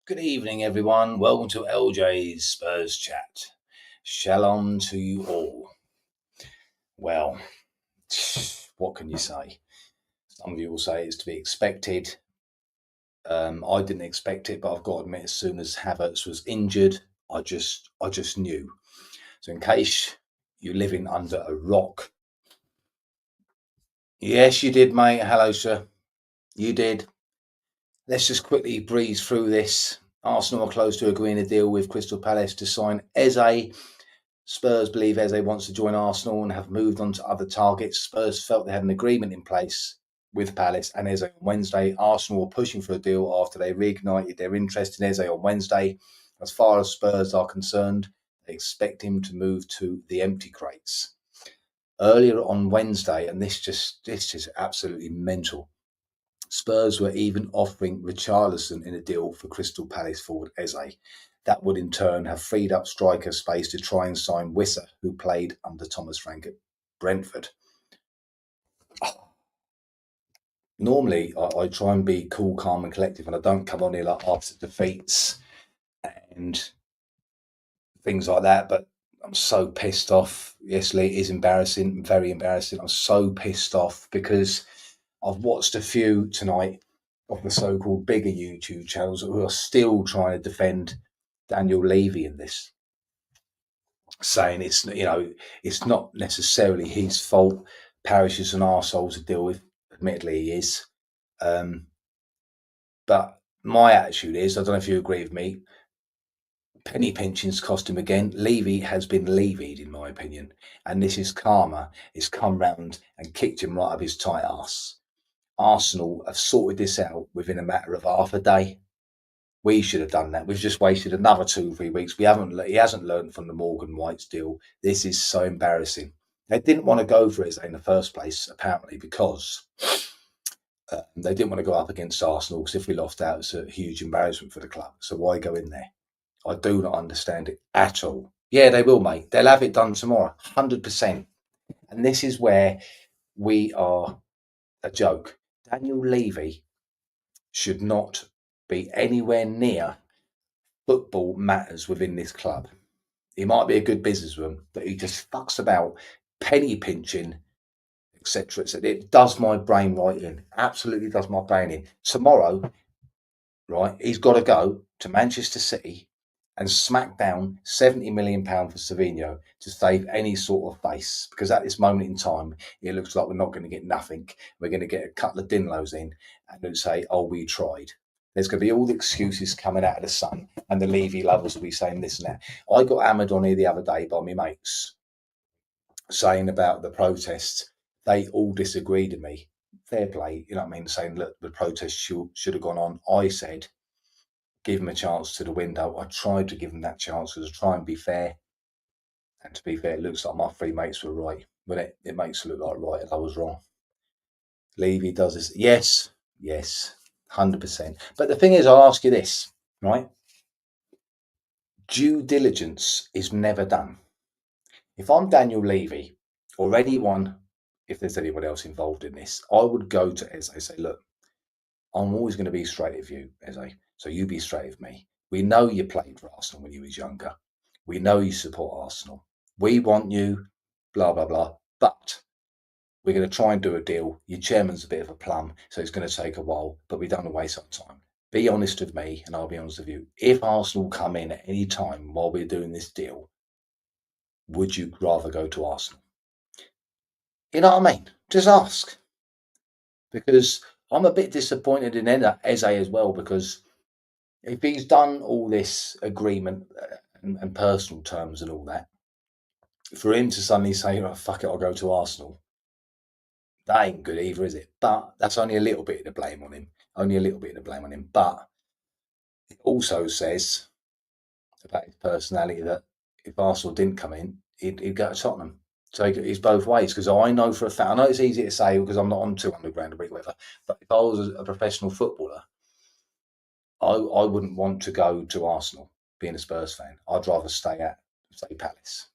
Good evening, everyone. Welcome to LJ's Spurs chat. Shalom to you all. Well, what can you say? Some of you will say it's to be expected. I didn't expect it, but I've got to admit, as soon as Havertz was injured, I just knew. So, in case you're living under a rock, yes, you did, mate. Hello, sir. You did. Let's just quickly breeze through this. Arsenal are close to agreeing a deal with Crystal Palace to sign Eze. Spurs believe Eze wants to join Arsenal and have moved on to other targets. Spurs felt they had an agreement in place with Palace and Eze on Wednesday. Arsenal were pushing for a deal after they reignited their interest in Eze on Wednesday. As far as Spurs are concerned, they expect him to move to the empty crates. Earlier on Wednesday, and this is absolutely mental, Spurs were even offering RICHARLISON in a deal for Crystal Palace forward Eze. That would in turn have freed up striker space to try and sign Wissa, who played under Thomas Frank at Brentford. Normally, I try and be cool, calm and collective, and I don't come on here like after defeats and things like that, but I'm so pissed off. Yes, Lee, it is embarrassing, very embarrassing. I'm so pissed off because I've watched a few tonight of the so-called bigger YouTube channels who are still trying to defend Daniel Levy in this, saying it's not necessarily his fault. Parish is an arsehole to deal with. Admittedly, he is. But my attitude is, I don't know if you agree with me, penny pinching's cost him again. Levy has been levied, in my opinion. And this is karma. It's come round and kicked him right up his tight arse. Arsenal have sorted this out within a matter of half a day. We should have done that. We've just wasted another 2-3 weeks. He hasn't learned from the Morgan White's deal. This is so embarrassing. They didn't want to go for it in the first place, apparently, because they didn't want to go up against Arsenal, because if we lost out, it's a huge embarrassment for the club. So why go in there? I do not understand it at all. Yeah, they will, mate. They'll have it done tomorrow, 100%. And this is where we are a joke. Daniel Levy should not be anywhere near football matters within this club. He might be a good businessman, but he just fucks about, penny pinching, etc. It does my brain right in. Absolutely does my brain in. Tomorrow, right, he's got to go to Manchester City and smack down £70 million for Savinho to save any sort of face. Because at this moment in time, it looks like we're not going to get nothing. We're going to get a couple of Dinlos in and they'll say, oh, we tried. There's going to be all the excuses coming out of the sun, and the Levy lovers will be saying this and that. I got hammered on here the other day by my mates saying about the protests. They all disagreed with me. Fair play, you know what I mean? Saying, look, the protest should have gone on. I said, give them a chance to the window. I tried to give them that chance because I try and be fair. And to be fair, it looks like my three mates were right. But it makes it look like right and I was wrong. Levy does this. Yes, 100%. But the thing is, I'll ask you this, right? Due diligence is never done. If I'm Daniel Levy or anyone, if there's anyone else involved in this, I would go to Eze and say, look, I'm always going to be straight with you, Eze, so you be straight with me. We know you played for Arsenal when you was younger. We know you support Arsenal. We want you, blah, blah, blah. But we're going to try and do a deal. Your chairman's a bit of a plum, so it's going to take a while, but we don't want to waste our time. Be honest with me, and I'll be honest with you. If Arsenal come in at any time while we're doing this deal, would you rather go to Arsenal? You know what I mean? Just ask. Because I'm a bit disappointed in Eze as well, because if he's done all this agreement and personal terms and all that, for him to suddenly say, oh, fuck it, I'll go to Arsenal, that ain't good either, is it? But that's only a little bit of the blame on him. But it also says about his personality that if Arsenal didn't come in, he'd go to Tottenham. So it's both ways, because I know for a fact, I know it's easy to say because I'm not on 200 grand a week, whatever, but if I was a professional footballer, I wouldn't want to go to Arsenal being a Spurs fan. I'd rather stay at, say, Palace.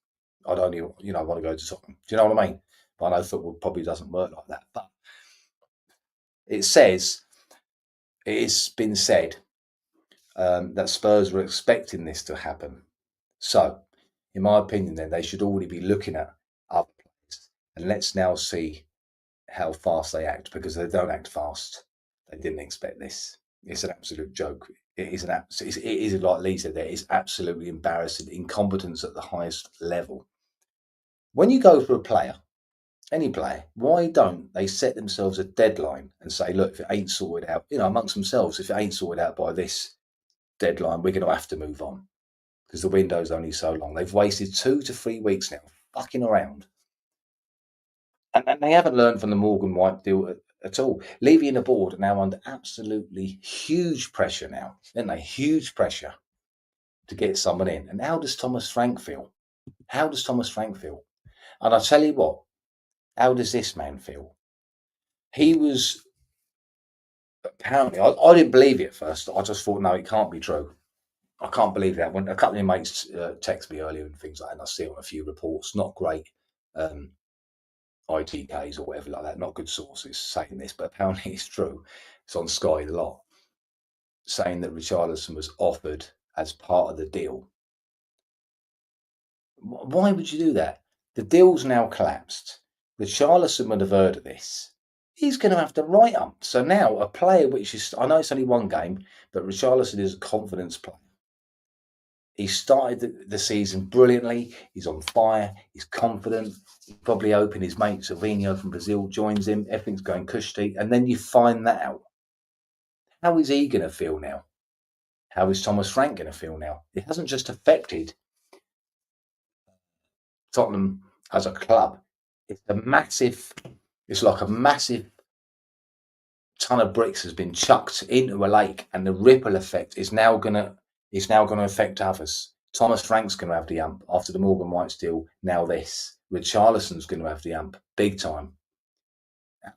I'd only, want to go to Tottenham. Do you know what I mean? But I know football probably doesn't work like that. But it's been said that Spurs were expecting this to happen. So, in my opinion, then they should already be looking at other players. And let's now see how fast they act, because they don't act fast. They didn't expect this. It's an absolute joke. It is it is like Lee said there. It's absolutely embarrassing. Incompetence at the highest level. When you go for a player, any player, why don't they set themselves a deadline and say, look, if it ain't sorted out, amongst themselves, if it ain't sorted out by this deadline, we're going to have to move on, because the window's only so long. They've wasted 2 to 3 weeks now fucking around. And they haven't learned from the Morgan White deal at all. Levy and the board are now under absolutely huge pressure now, aren't they? Huge pressure to get someone in. And how does Thomas Frank feel? How does Thomas Frank feel? And I tell you what, how does this man feel? He was apparently, I didn't believe it at first. I just thought, no, it can't be true. I can't believe that. When a couple of mates text me earlier and things like that, and I see on a few reports, not great ITKs or whatever like that, not good sources saying this, but apparently it's true. It's on Sky a lot, saying that Richarlison was offered as part of the deal. Why would you do that? The deal's now collapsed. Richarlison would have heard of this. He's going to have to write up. So now a player, which is, I know it's only one game, but Richarlison is a confidence player. He started the season brilliantly. He's on fire. He's confident. He's probably hoping his mate Savinho from Brazil joins him. Everything's going cushy. And then you find that out. How is he going to feel now? How is Thomas Frank going to feel now? It hasn't just affected Tottenham as a club. It's like a massive ton of bricks has been chucked into a lake, and the ripple effect is now going to affect others. Thomas Frank's going to have the ump after the Morgan White deal. Now this, Richarlison's going to have the ump big time.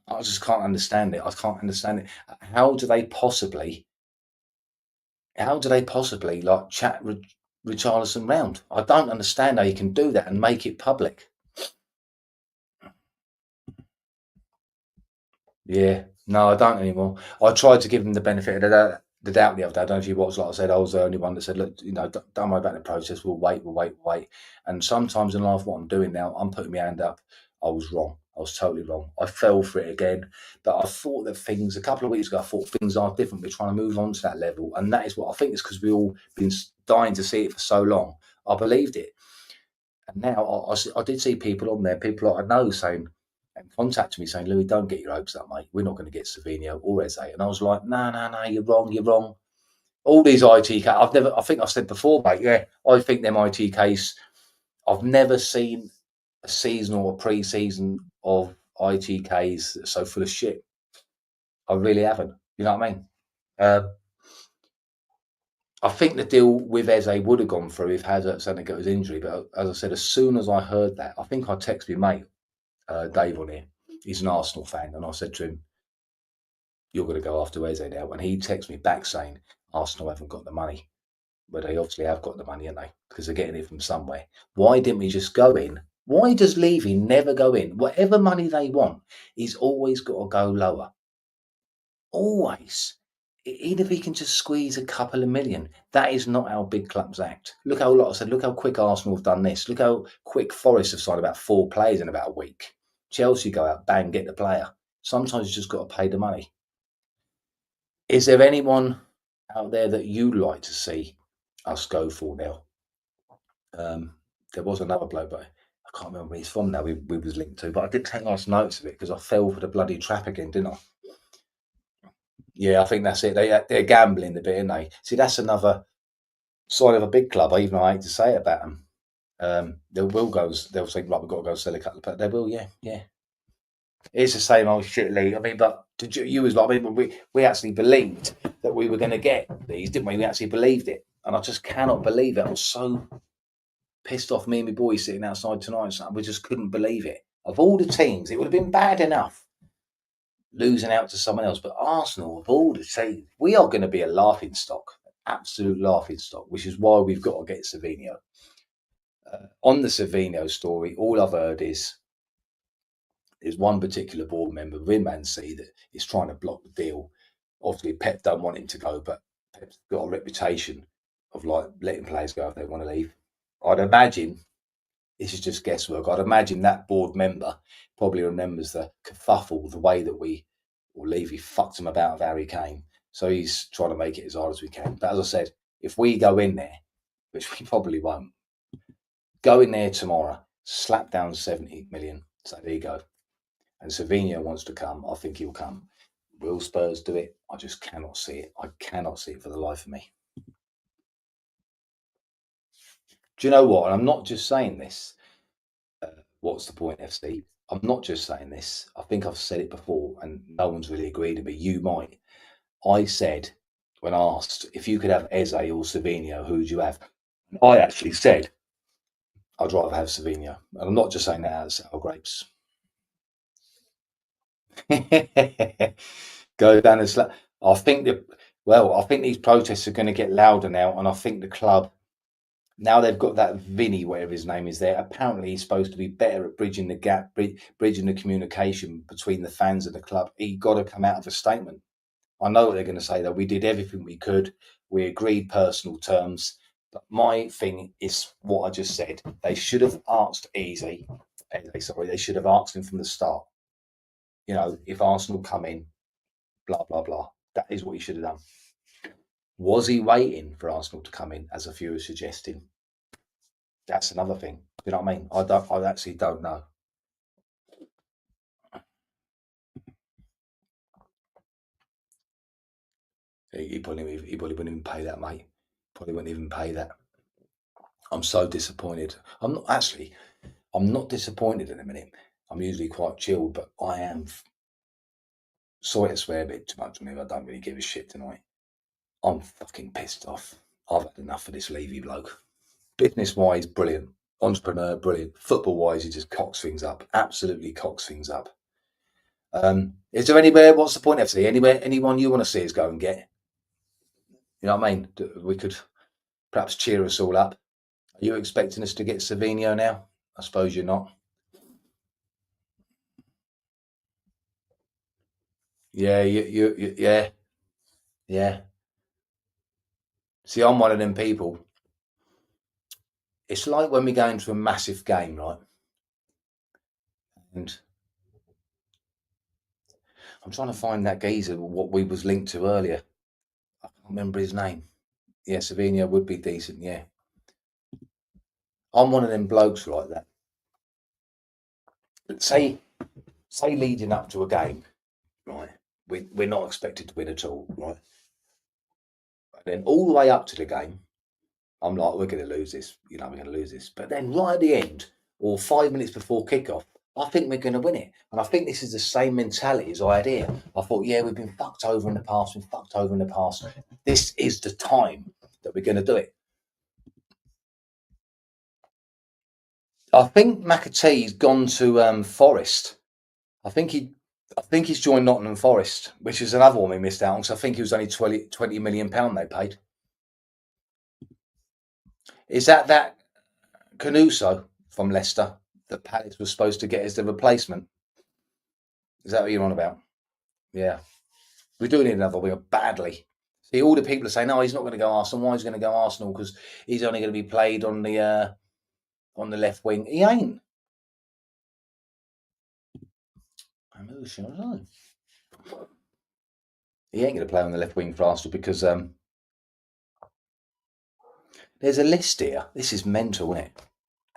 I just can't understand it. I can't understand it. How do they possibly like chat Richarlison round? I don't understand how you can do that and make it public. Yeah, no, I don't anymore. I tried to give him the benefit of the doubt the other day. I don't know if you watched, like I said, I was the only one that said, look, don't worry about the process. We'll wait. And sometimes in life, what I'm doing now, I'm putting my hand up. I was wrong. I was totally wrong. I fell for it again. But I thought that a couple of weeks ago, I thought things are different. We're trying to move on to that level. And that is what I think it's because we've all been dying to see it for so long. I believed it. And now I did see people on there, people I know saying, and contacted me saying, Louis, don't get your hopes up, mate. We're not going to get Savinho or Eze. And I was like, no, you're wrong. All these ITK, I think I've said before, mate, yeah, I think them ITKs, I've never seen a season or a pre-season of ITKs that's so full of shit. I really haven't. You know what I mean? I think the deal with Eze would have gone through if Hazard hadn't got his injury. But as I said, as soon as I heard that, I think I texted my mate, Dave on here. He's an Arsenal fan, and I said to him, you're going to go after Eze now. And he texted me back saying, Arsenal haven't got the money. But they obviously have got the money, haven't they? Because they're getting it from somewhere. Why didn't we just go in? Why does Levy never go in? Whatever money they want, he's always got to go lower. Always. Even if he can just squeeze a couple of million, that is not how big clubs act. Look how, like I said, look how quick Arsenal have done this. Look how quick Forest have signed about 4 players in about a week. Chelsea go out, bang, get the player. Sometimes you just got to pay the money. Is there anyone out there that you'd like to see us go for now? There was another bloke, but I can't remember where he's from now. We was linked to, but I did take nice notes of it because I fell for the bloody trap again, didn't I? Yeah, I think that's it. They're gambling a bit, aren't they? See, that's another sign of a big club. Even I hate to say it about them. They'll think, right, we've got to go sell a couple of, but they will, yeah. It's the same old shit, Lee. I mean, but you was like, I mean, we actually believed that we were going to get these, didn't we? We actually believed it, and I just cannot believe it. I was so pissed off. Me and my boys sitting outside tonight, we just couldn't believe it. Of all the teams, it would have been bad enough losing out to someone else, but Arsenal, of all the teams, we are going to be a laughing stock, absolute laughing stock, which is why we've got to get Savinho. On the Savinho story, all I've heard is there's one particular board member within Man City that is trying to block the deal. Obviously, Pep don't want him to go, but Pep's got a reputation of like letting players go if they want to leave. I'd imagine this is just guesswork. I'd imagine that board member probably remembers the kerfuffle, the way that Levy fucked him about with Harry Kane. So he's trying to make it as hard as we can. But as I said, if we go in there, which we probably won't, go in there tomorrow, slap down 70 million. So there you go. And Savinho wants to come. I think he'll come. Will Spurs do it? I just cannot see it. I cannot see it for the life of me. Do you know what? And I'm not just saying this. What's the point, FC? I'm not just saying this. I think I've said it before and no one's really agreed with me. You might. I said, when asked, if you could have Eze or Savinho, who would you have? I actually said, I'd rather have Savinho. And I'm not just saying that out of sour grapes. Go down and slap. I think these protests are going to get louder now. And I think the club, now they've got that Vinny, whatever his name is there, apparently he's supposed to be better at bridging the gap, bridging the communication between the fans and the club. He got to come out of a statement. I know what they're going to say, though. We did everything we could. We agreed personal terms. But my thing is what I just said. They should have asked they should have asked him from the start. You know, if Arsenal come in, blah, blah, blah. That is what he should have done. Was he waiting for Arsenal to come in, as a few are suggesting? That's another thing. You know what I mean? I actually don't know. He probably wouldn't even pay that, mate. Probably wouldn't even pay that. I'm so disappointed. I'm not disappointed in a minute. I'm usually quite chilled, but I am. Sorry to swear a bit too much. I mean, I don't really give a shit tonight. I'm fucking pissed off. I've had enough of this Levy bloke. Business-wise, brilliant. Entrepreneur, brilliant. Football-wise, he just cocks things up. Absolutely cocks things up. Is there anywhere? What's the point, FC? Anyone you want to see us go and get? You know what I mean? We could perhaps cheer us all up. Are you expecting us to get Savinho now? I suppose you're not. Yeah, yeah. See, I'm one of them people. It's like when we go into a massive game, right? And I'm trying to find that geezer, what we was linked to earlier. I can't remember his name. Yeah, Savinho would be decent, yeah. I'm one of them blokes like that. Say leading up to a game, right? We're not expected to win at all, right? And then all the way up to the game, I'm like, we're going to lose this. You know, we're going to lose this. But then right at the end, or 5 minutes before kickoff, I think we're going to win it. And I think this is the same mentality as I had here. I thought, yeah, we've been fucked over in the past. This is the time that we're going to do it. I think McAtee's gone to Forest. I think he's joined Nottingham Forest, which is another one we missed out on. Because I think he was only £20 million they paid. Is that Canuso from Leicester that Palace was supposed to get as the replacement? Is that what you're on about? Yeah. We do need another winger badly. See, all the people are saying, no, he's not going to go Arsenal. Why is he going to go Arsenal? Because he's only going to be played on the left wing. He ain't. He ain't going to play on the left wing for Arsenal because there's a list here. This is mental, isn't it?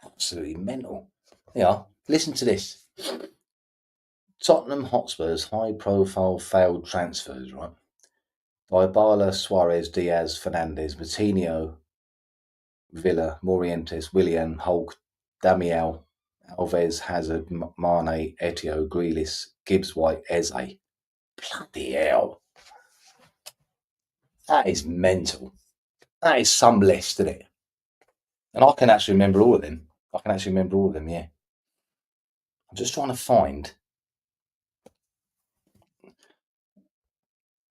Absolutely mental. Yeah. Listen to this. Tottenham Hotspur's high-profile failed transfers, right? Dybala, Suarez, Diaz, Fernandes, Coutinho, Villa, Morientes, Willian, Hulk, Damiel, Alves, Hazard, Mane, Etio, Grealish, Gibbs White, Eze. Bloody hell. That is mental. That is some list, isn't it? And I can actually remember all of them. Yeah. I'm just trying to find.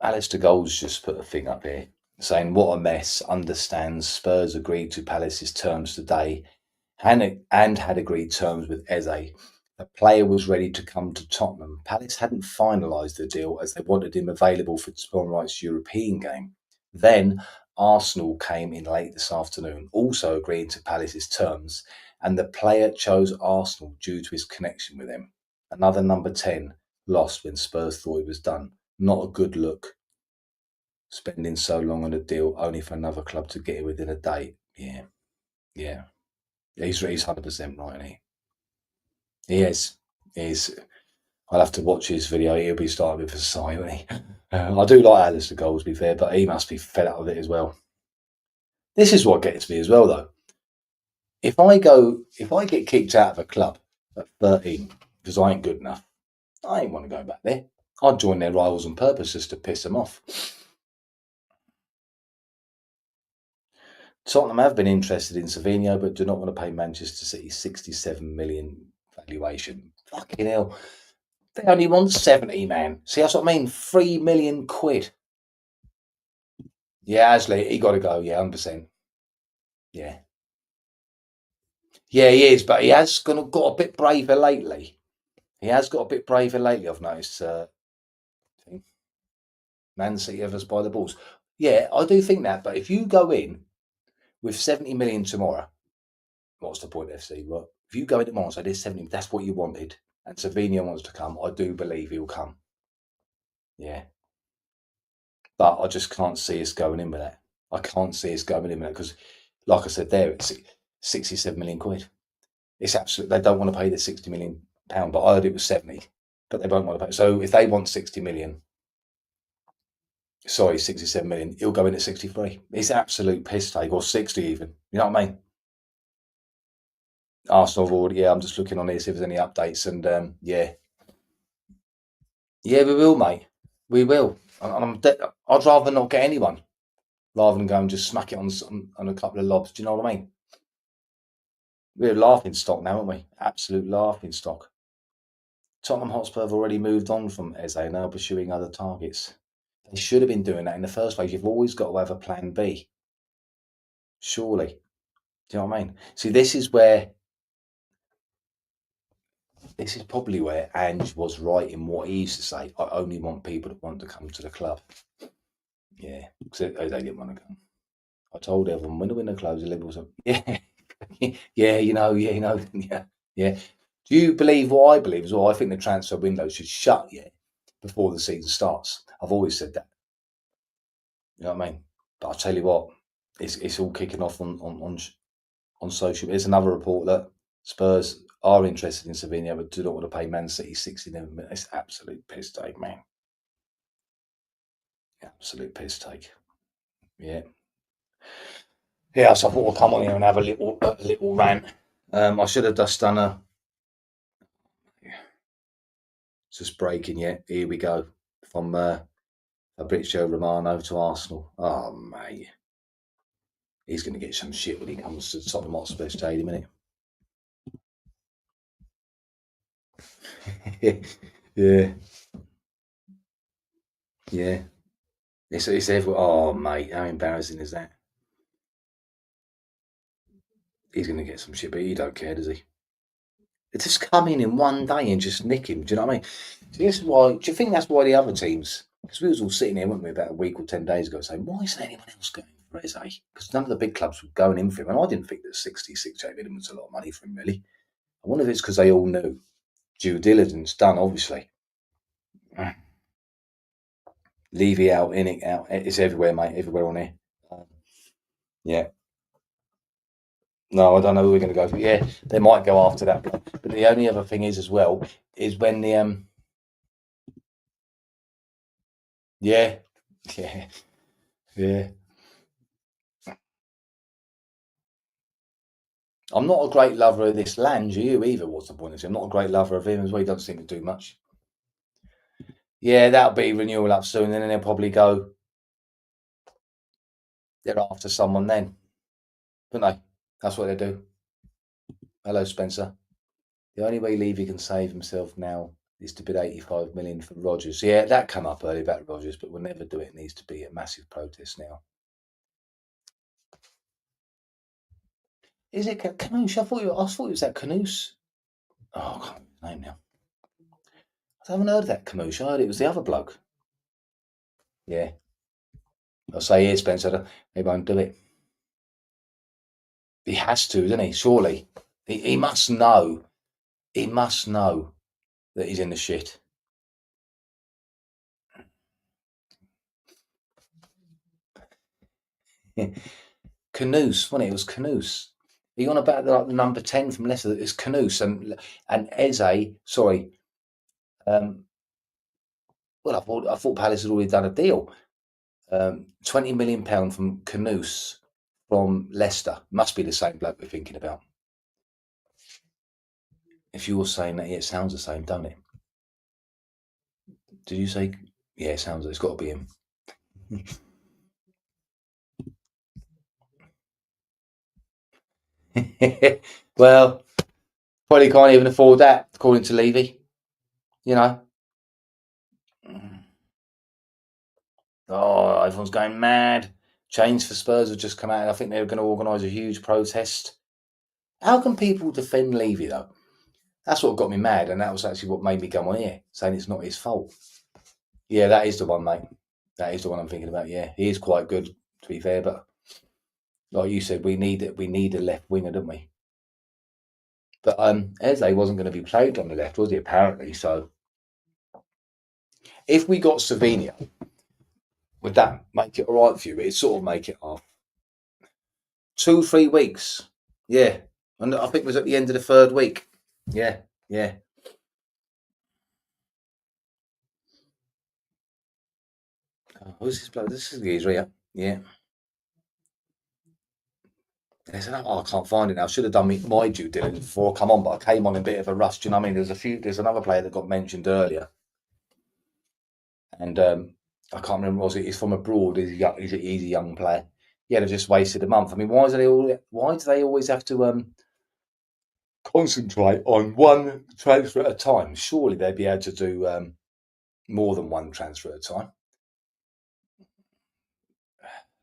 Alistair Gold's just put a thing up here saying, what a mess. Understands Spurs agreed to Palace's terms today and had agreed terms with Eze. The player was ready to come to Tottenham. Palace hadn't finalised the deal as they wanted him available for tomorrow night's European game. Then Arsenal came in late this afternoon, also agreeing to Palace's terms, and the player chose Arsenal due to his connection with them. Another number 10 lost when Spurs thought it was done. Not a good look. Spending so long on a deal only for another club to get it within a day. Yeah. He's 100% right, isn't he? He is. I'll have to watch his video. He'll be starting with a sigh, won't he? I do like Alistair Gold, to be fair, but he must be fed up with it as well. This is what gets me as well, though. If I get kicked out of a club at 13 because I ain't good enough, I ain't want to go back there. I'd join their rivals on purpose just to piss them off. Tottenham have been interested in Savinho, but do not want to pay Manchester City 67 million valuation. Fucking hell. They only want 70, man. See, that's what I mean? 3 million quid. Yeah, Ashley, he got to go. Yeah, 100%. Yeah. Yeah, he is, but he has got a bit braver lately. I've noticed. Man City have us by the balls. Yeah, I do think that. But if you go in with 70 million tomorrow, what's the point, FC? Right? If you go in tomorrow and say there's 70, that's what you wanted, and Savinho wants to come, I do believe he'll come. Yeah. But I just can't see us going in with that. I can't see us going in with that because, like I said there, it's 67 million quid. It's absolute. They don't want to pay the 60 million pound, but I heard it was 70. But they won't want to pay. So if they want 60 million, sorry, 67 million, he'll go in at 63. It's absolute piss take, or 60 even. You know what I mean? Arsenal have already. Yeah, I'm just looking on here see if there's any updates, and yeah, we will, mate. We will. I'd rather not get anyone rather than go and just smack it on a couple of lobs. Do you know what I mean? We're a laughing stock now, aren't we? Absolute laughing stock. Tottenham Hotspur have already moved on from Eze, now pursuing other targets. They should have been doing that in the first place. You've always got to have a plan B. Surely. Do you know what I mean? See, this is probably where Ange was right in what he used to say. I only want people that want to come to the club. Yeah, because they didn't want to come. I told everyone when the window closed, the Liberals. Yeah, yeah. Do you believe what I believe as well? I think the transfer window should shut before the season starts. I've always said that. You know what I mean? But I'll tell you what, it's all kicking off on social. There's another report that Spurs are interested in Savinho, but do not want to pay Man City 69 million. It's absolute piss take, man. Absolute piss take. Yeah. Yeah, so I thought we'll come on here and have a little rant. I should have just done a. It's just breaking yet. Here we go. From Fabrizio Romano to Arsenal. Oh, mate. He's going to get some shit when he comes to Tottenham Hotspur Stadium, isn't he? Yeah. Yeah. It's everywhere. Oh, mate. How embarrassing is that? He's going to get some shit, but he don't care, does he? It just come in one day and just nick him. Do you know what I mean? So this is why. Do you think that's why the other teams? Because we was all sitting here, weren't we, about a week or 10 days ago, saying, why isn't anyone else going for Eze? Because none of the big clubs were going in for him, and I didn't think that 66 million was a lot of money for him, really. I wonder if it's because they all knew due diligence done, obviously. Levy out, in it, out. It's everywhere, mate. Everywhere on here. Yeah. No, I don't know who we're going to go for. Yeah, they might go after that. But the only other thing is, as well, is when the yeah, yeah. I'm not a great lover of this Lange, are you either? What's the point of it? I'm not a great lover of him as well. He doesn't seem to do much. Yeah, that'll be renewal up soon, and then they'll probably go. They're after someone then, don't they? That's what they do. Hello, Spencer. The only way Levy can save himself now is to bid 85 million for Rodgers. Yeah, that come up early about Rodgers, but we'll never do it. It needs to be a massive protest now. Is it Canoose? I thought it was that Canoose. Oh, I can't remember his name now. I haven't heard of that Canoose. I heard it was the other bloke. Yeah. I'll say, here, Spencer, he won't do it. He has to, doesn't he? Surely. He must know. He must know that he's in the shit. Canoes, wasn't it? It was Canoes. Are you on about the number 10 from Leicester? It's Canoes and Eze. Sorry. Well, I thought Palace had already done a deal. £20 million from Canoes from Leicester. Must be the same bloke we're thinking about. If you're saying that, yeah, it sounds the same, don't it? Did you say? Yeah, it sounds. It's got to be him. Well, probably can't even afford that, according to Levy. You know. Oh, everyone's going mad. Chains for Spurs have just come out, and I think they're going to organise a huge protest. How can people defend Levy though? That's what got me mad, and that was actually what made me come on here, saying it's not his fault. Yeah, that is the one, mate. That is the one I'm thinking about. Yeah, he is quite good, to be fair, but like you said, we need a left winger, don't we? But Eze wasn't going to be played on the left, was he? Apparently, so if we got Savinio, would that make it all right for you? It'd sort of make it off 2-3 weeks. Yeah, and I think it was at the end of the third week. Yeah, yeah. Who's this bloke? This is the Israel. Yeah. I can't find it now. I should have done my due diligence before I come on, but I came on in a bit of a rush. Do you know what I mean? There's another player that got mentioned earlier, and I can't remember. Was it? He's from abroad. He's a young player. Yeah, they've just wasted a month. I mean, why do they always have to concentrate on one transfer at a time? Surely they'd be able to do more than one transfer at a time.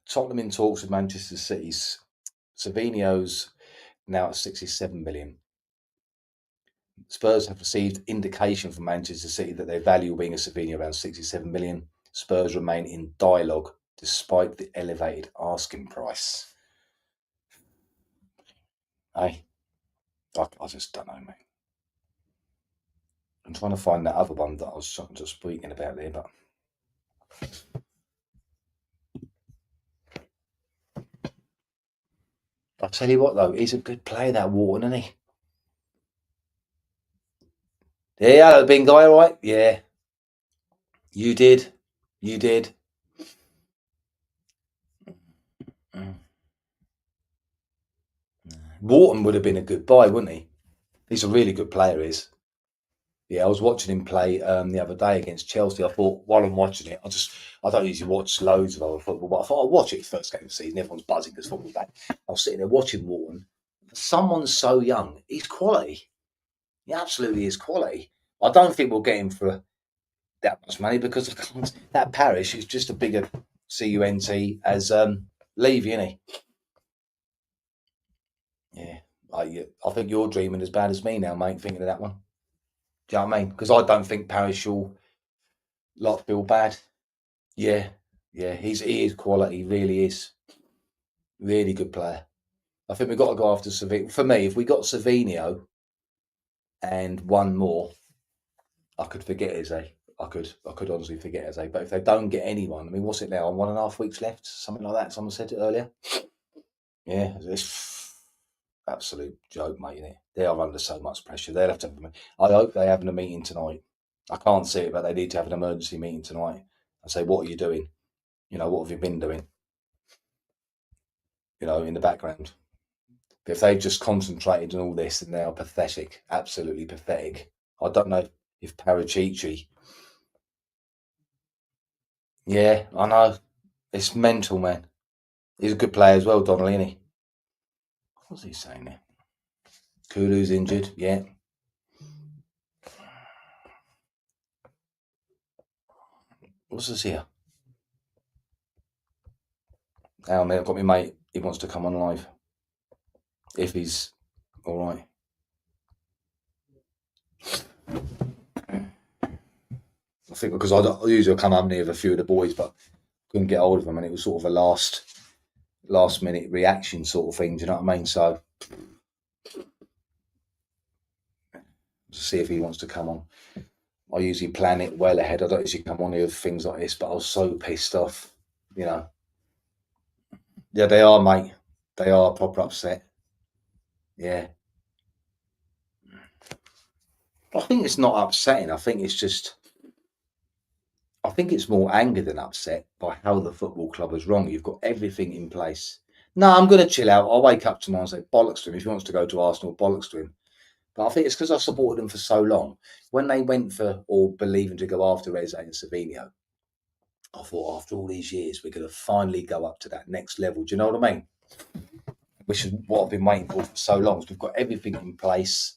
Tottenham in talks with Manchester City's. Savinio's now at 67 million. Spurs have received indication from Manchester City that they value being a Savinio around 67 million. Spurs remain in dialogue despite the elevated asking price. I just don't know, mate. I'm trying to find that other one that I was just speaking about there, but I'll tell you what though, he's a good player, that Wharton, isn't he? Yeah, the big guy, all right? Yeah. You did. Mm. Wharton would have been a good buy, wouldn't he? He's a really good player, is. Yeah, I was watching him play the other day against Chelsea. I thought, while I'm watching it, I don't usually watch loads of other football, but I thought I'll watch it first game of the season. Everyone's buzzing because football's back. I was sitting there watching Wharton. Someone so young, he's quality. He absolutely is quality. I don't think we'll get him for that much money because that Parish is just a bigger CUNT as Levy, isn't he? Yeah. I think you're dreaming as bad as me now, mate, thinking of that one. Do you know what I mean? Because I don't think Parish will feel bad. Yeah, yeah, he is quality. He really is. Really good player. I think we've got to go after Savinio. For me, if we got Savinio and one more, I could forget Eze. I could honestly forget Eze. But if they don't get anyone, I mean, what's it now? 1.5 weeks left, something like that. Someone said it earlier. Yeah, it's absolute joke, mate. Isn't it? They are under so much pressure. They'll have to. I hope they're having a meeting tonight. I can't see it, but they need to have an emergency meeting tonight and say, "What are you doing? You know, what have you been doing? You know, in the background." But if they've just concentrated on all this, then they are pathetic, absolutely pathetic. I don't know if Parachichi. Yeah, I know. It's mental, man. He's a good player as well, Donnelly, isn't he? What's he saying there? Kulu's injured, yeah. What's this here? Hang on, I've got my mate. He wants to come on live. If he's all right. I think because I usually come on near with a few of the boys, but couldn't get hold of him, and it was sort of a last minute reaction sort of thing. Do you know what I mean? So see if he wants to come on. I usually plan it well ahead. I don't usually come on here with things like this, but I was so pissed off, you know. Yeah, they are, mate. They are proper upset. Yeah. I think it's not upsetting. I think it's more anger than upset by how the football club was wrong. You've got everything in place. No, I'm going to chill out. I'll wake up tomorrow and say bollocks to him. If he wants to go to Arsenal, bollocks to him. But I think it's because I supported them for so long. When they went for, or believing to go after Eze and Savinho, I thought after all these years, we're going to finally go up to that next level. Do you know what I mean? Which is what I've been waiting for so long. We've got everything in place.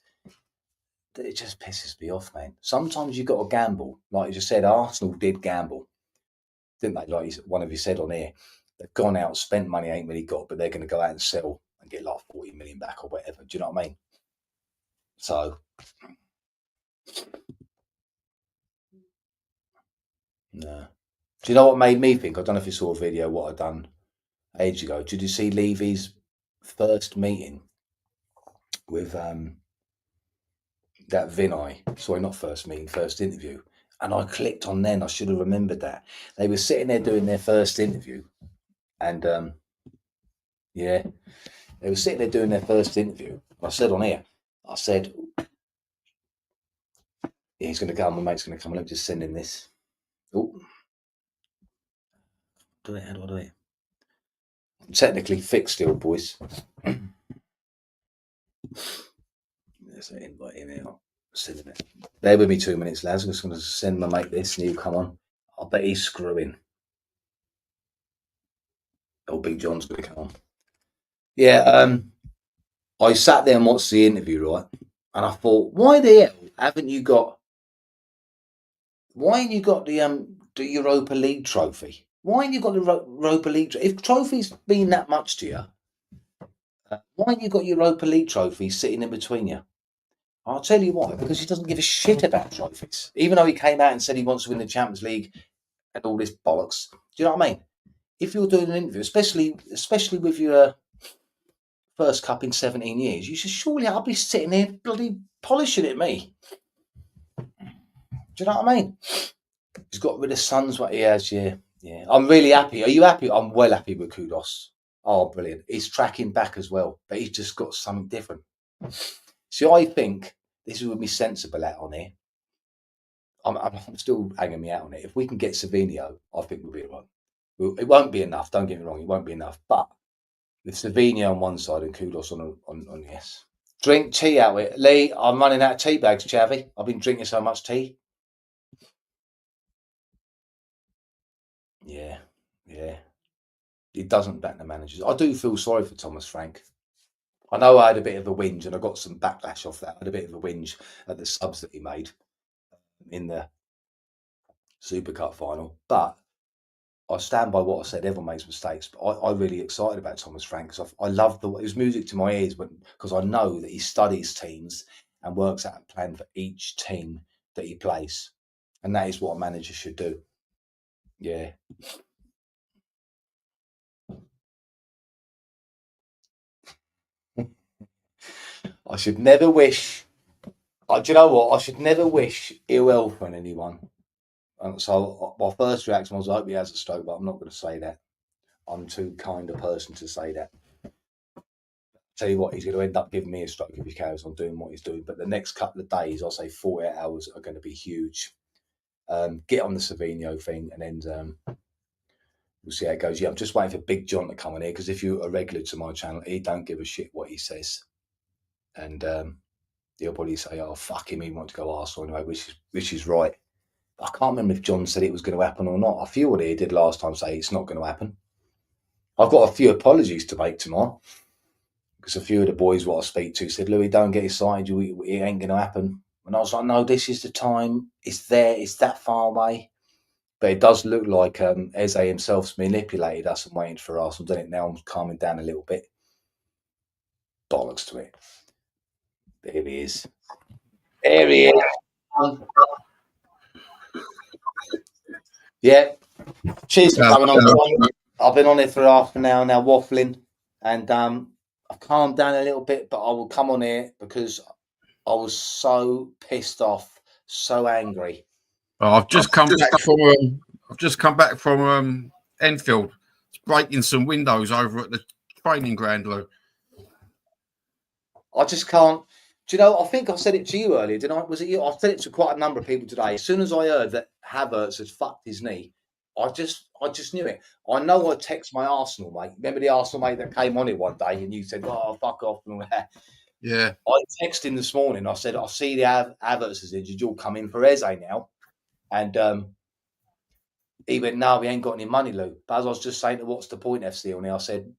It just pisses me off, man. Sometimes you've got to gamble. Like you just said, Arsenal did gamble, didn't they? Like one of you said on here, they've gone out, spent money, ain't really got, but they're going to go out and sell and get like 40 million back or whatever. Do you know what I mean? So, no. Do you know what made me think? I don't know if you saw a video what I'd done ages ago. Did you see Levy's first meeting with that Vinay? Sorry, not first meeting, first interview. And I clicked on then. I should have remembered that. They were sitting there doing their first interview. And yeah, they were sitting there doing their first interview. I said on here, I said, yeah, he's going to come. My mate's going to come. Let me just send him this. Oh, do it. How do I do it? I'm technically fixed still, boys. There's an invite in out. Sending it. Bear with me 2 minutes, lads. I'm just going to send my mate this and he'll come on. I bet he's screwing. Oh, Big John's going to come on. Yeah, I sat there and watched the interview, right? And I thought, why the hell haven't you got? Why ain't you got the Europa League trophy? Why ain't you got the Europa League? If trophies mean that much to you, why ain't you got Europa League trophies sitting in between you? I'll tell you why. Because he doesn't give a shit about trophies. Even though he came out and said he wants to win the Champions League and all this bollocks. Do you know what I mean? If you're doing an interview, especially with your first cup in 17 years, you should surely I'll be sitting there bloody polishing it, me. Do you know what I mean? He's got rid of sons, what he has, yeah. Yeah. I'm really happy. Are you happy? I'm well happy with Kudos. Oh, brilliant. He's tracking back as well, but he's just got something different. See, I think this is with me sensible out on here. I'm still hanging me out on it. If we can get Savinho, I think we'll be right. It won't be enough. Don't get me wrong. It won't be enough. But with Savinho on one side and Kudos on yes. Drink tea out with Lee. I'm running out of tea bags, Chavy. I've been drinking so much tea. Yeah, yeah. He doesn't back the managers. I do feel sorry for Thomas Frank. I know I had a bit of a whinge and I got some backlash off that. I had a bit of a whinge at the subs that he made in the Super Cup final. But I stand by what I said. Everyone makes mistakes. But I'm really excited about Thomas Frank because I love it was music to my ears because I know that he studies teams and works out a plan for each team that he plays. And that is what a manager should do. Yeah. I should never wish. Do you know what? I should never wish ill health on anyone. And so my first reaction was, I hope he has a stroke, but I'm not going to say that. I'm too kind a person to say that. Tell you what, he's going to end up giving me a stroke if he carries on doing what he's doing. But the next couple of days, I'll say 48 hours, are going to be huge. Get on the Savinho thing, and then we'll see how it goes. Yeah, I'm just waiting for Big John to come in here because if you're a regular to my channel, he don't give a shit what he says, and he'll probably say, "Oh fuck him, he wants to go Arsenal anyway," which is right. I can't remember if John said it was going to happen or not. I feel what he did last time say it's not going to happen. I've got a few apologies to make tomorrow because a few of the boys what I speak to said, "Louis, don't get excited. It ain't going to happen." And I was like, "No, this is the time. It's there. It's that far away." But it does look like Eze himself's manipulated us and waiting for us. I've done it now. I'm calming down a little bit. Bollocks to it. There he is. There he is. Yeah. Cheers for coming on, John. I've been on it for half an hour now, waffling, and I've calmed down a little bit, but I will come on here because I was so pissed off, so angry. Oh, I've just come back from Enfield. It's breaking some windows over at the training ground, Lou. I just can't. Do you know? I think I said it to you earlier, didn't I? Was it you? I said it to quite a number of people today. As soon as I heard that Havertz had fucked his knee, I just knew it. I know I text my Arsenal mate. Remember the Arsenal mate that came on it one day and you said, "Oh, fuck off," and all that. Yeah. I texted him this morning. I said, "I see the Havertz is injured. You'll come in for Eze now," and he went, "No, we ain't got any money, Lou." But as I was just saying, what's the point, FC? And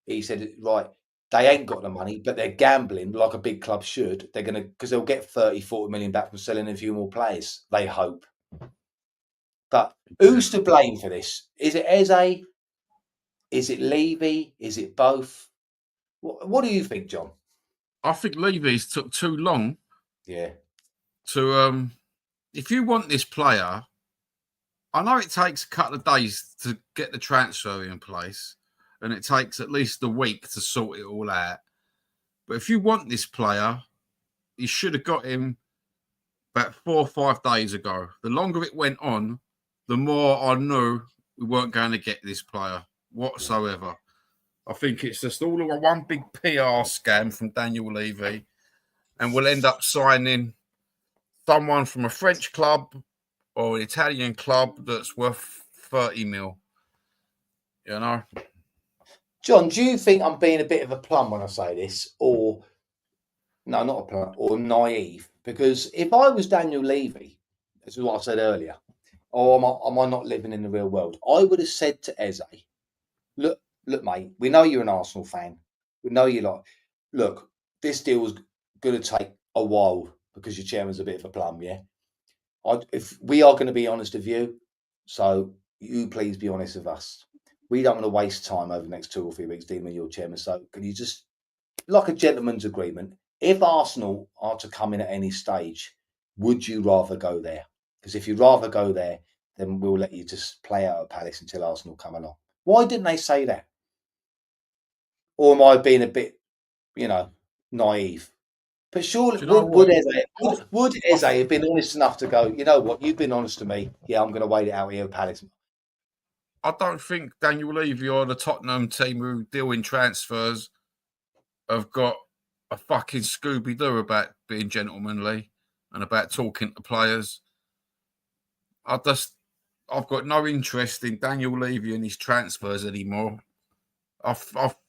he said, right. They ain't got the money, but they're gambling like a big club should. They're going to, because they'll get 30, 40 million back from selling a few more players, they hope. But who's to blame for this? Is it Eze? Is it Levy? Is it both? What do you think, John? I think Levy's took too long. Yeah. To, if you want this player, I know it takes a couple of days to get the transfer in place. And it takes at least a week to sort it all out. But if you want this player, you should have got him about 4 or 5 days ago. The longer it went on, the more I knew we weren't going to get this player whatsoever. I think it's just all one big PR scam from Daniel Levy. And we'll end up signing someone from a French club or an Italian club that's worth 30 mil. You know? John, do you think I'm being a bit of a plum when I say this? Or, no, not a plum, or naive? Because if I was Daniel Levy, this is what I said earlier, or am I not living in the real world? I would have said to Eze, look, mate, we know you're an Arsenal fan. We know you like, look, this deal's going to take a while because your chairman's a bit of a plum, yeah? If we are going to be honest with you, so you please be honest with us. We don't want to waste time over the next 2 or 3 weeks dealing with your chairman. So can you just, like a gentleman's agreement, if Arsenal are to come in at any stage, would you rather go there? Because if you'd rather go there, then we'll let you just play out at Palace until Arsenal come along. Why didn't they say that? Or am I being a bit, naive? But surely, would Eze have been honest enough to go, you know what, you've been honest to me. Yeah, I'm going to wait it out here at Palace. I don't think Daniel Levy or the Tottenham team who deal in transfers have got a fucking Scooby-Doo about being gentlemanly and about talking to players. I've got no interest in Daniel Levy and his transfers anymore. I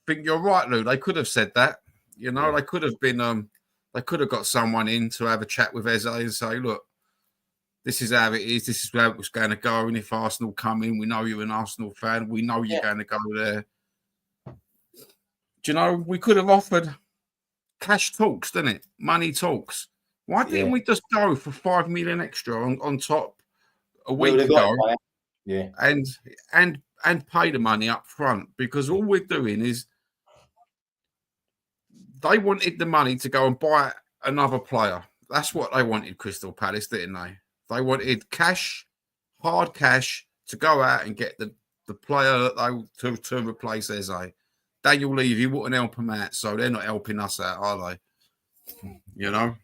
think you're right, Lou. They could have said that. You know, they could have been, they could have got someone in to have a chat with Eze and say, look, this is how it is. This is where it was going to go. And if Arsenal come in, we know you're an Arsenal fan. We know you're going to go there. Do you know, we could have offered cash talks, didn't it? Money talks. Why didn't we just go for 5 million extra on top a week ago? Yeah. And pay the money up front? Because all we're doing is they wanted the money to go and buy another player. That's what they wanted, Crystal Palace, didn't they? They wanted cash, hard cash, to go out and get the player that to replace Eze. Daniel Levy wouldn't help them out, so they're not helping us out, are they? You know?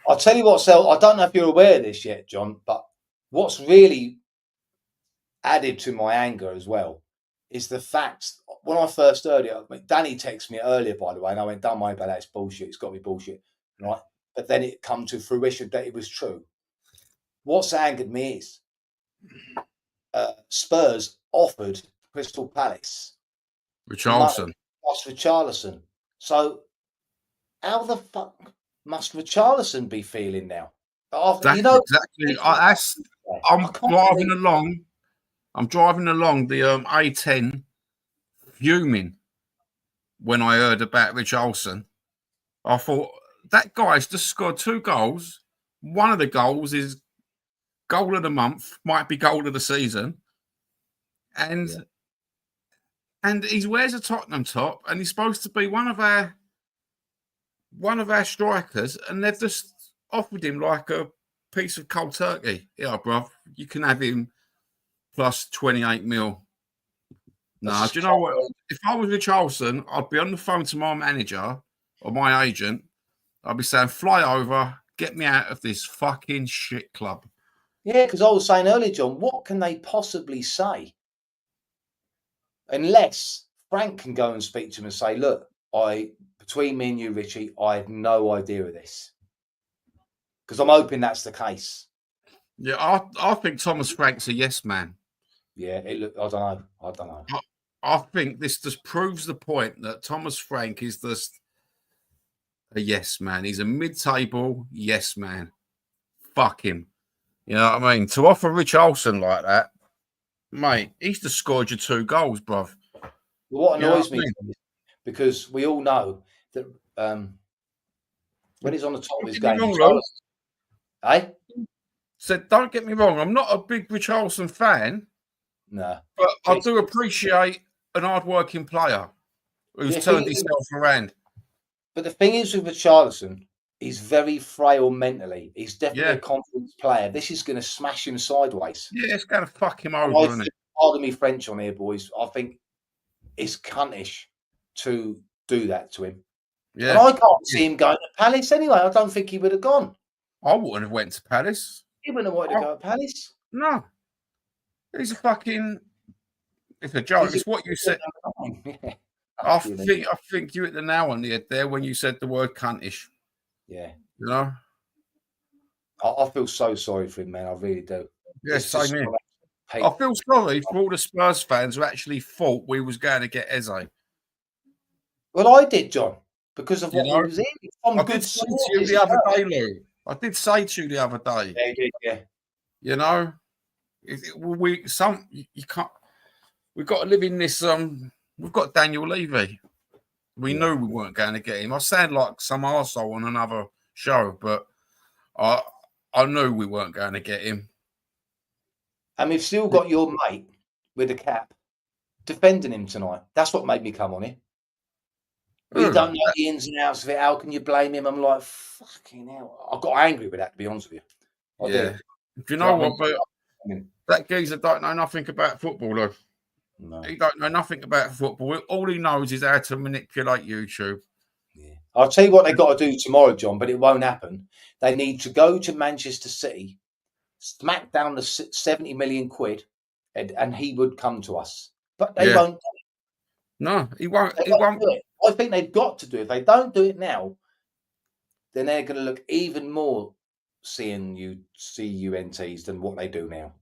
I'll tell you what, Sel, I don't know if you're aware of this yet, John, but what's really added to my anger as well is the fact, when I first heard it, Danny texted me earlier, by the way, and I went, don't worry about that, it's bullshit, it's got to be bullshit, right? But then it come to fruition that it was true. What's angered me is Spurs offered Crystal Palace Richarlison. So how the fuck must Richarlison be feeling now? Exactly. I'm driving along the A10, fuming when I heard about Richarlison. I thought, that guy's just scored 2 goals. One of the goals is goal of the month, might be goal of the season. And he wears a Tottenham top, and he's supposed to be one of our strikers, and they've just offered him like a piece of cold turkey. Yeah, bruv, you can have him plus 28 mil. No, do you know what? If I was Richarlison, I'd be on the phone to my manager or my agent. I'd be saying, fly over, get me out of this fucking shit club. Yeah, because I was saying earlier, John, what can they possibly say? Unless Frank can go and speak to him and say, look, between me and you, Richie, I had no idea of this. Because I'm hoping that's the case. Yeah, I think Thomas Frank's a yes man. Yeah, I don't know. I think this just proves the point that Thomas Frank is just a yes man. He's a mid-table yes man. Fuck him. You know what I mean? To offer Richarlison like that, mate, he's just scored you 2 goals, bruv. Well, what annoys me is because we all know that when he's on the top of his game, said, don't get me wrong, I'm not a big Richarlison fan. No. But I do appreciate an hard-working player who's turned himself around. But the thing is with Richarlison, he's very frail mentally. He's definitely a confidence player. This is going to smash him sideways. Yeah, it's going to fuck him over, isn't it? Pardon me French on here, boys. I think it's cuntish to do that to him. Yeah. And I can't see him going to Palace anyway. I don't think he would have gone. I wouldn't have went to Palace. He wouldn't have wanted to go to Palace. No. He's a fucking... It's a joke. It's what you said. Yeah. I think you hit the nail on the head there when you said the word cuntish. Yeah. You know? I feel so sorry for him, man. I really do. Yeah, same here. I feel sorry for all the Spurs fans who actually thought we was going to get Eze. Well, I did, John, because of what he was in. I did say to you the other day, Lou. I did say to you the other day. Yeah, you did, yeah. You know, you can't. We've got to live in this. We've got Daniel Levy. We knew we weren't going to get him. I sound like some arsehole on another show, but I knew we weren't going to get him. And we've still got your mate with a cap defending him tonight. That's what made me come on here. We don't know the ins and outs of it. How can you blame him? I'm like, fucking hell. I got angry with that, to be honest with you. Do you know what? But that geezer don't know nothing about football, though. No. He don't know nothing about football. All he knows is how to manipulate YouTube. Yeah. I'll tell you what they've got to do tomorrow, John, but it won't happen. They need to go to Manchester City, smack down the 70 million quid, and he would come to us. But they won't do it. No, he won't. He won't do it. I think they've got to do it. If they don't do it now, then they're going to look even more CUNTs than what they do now.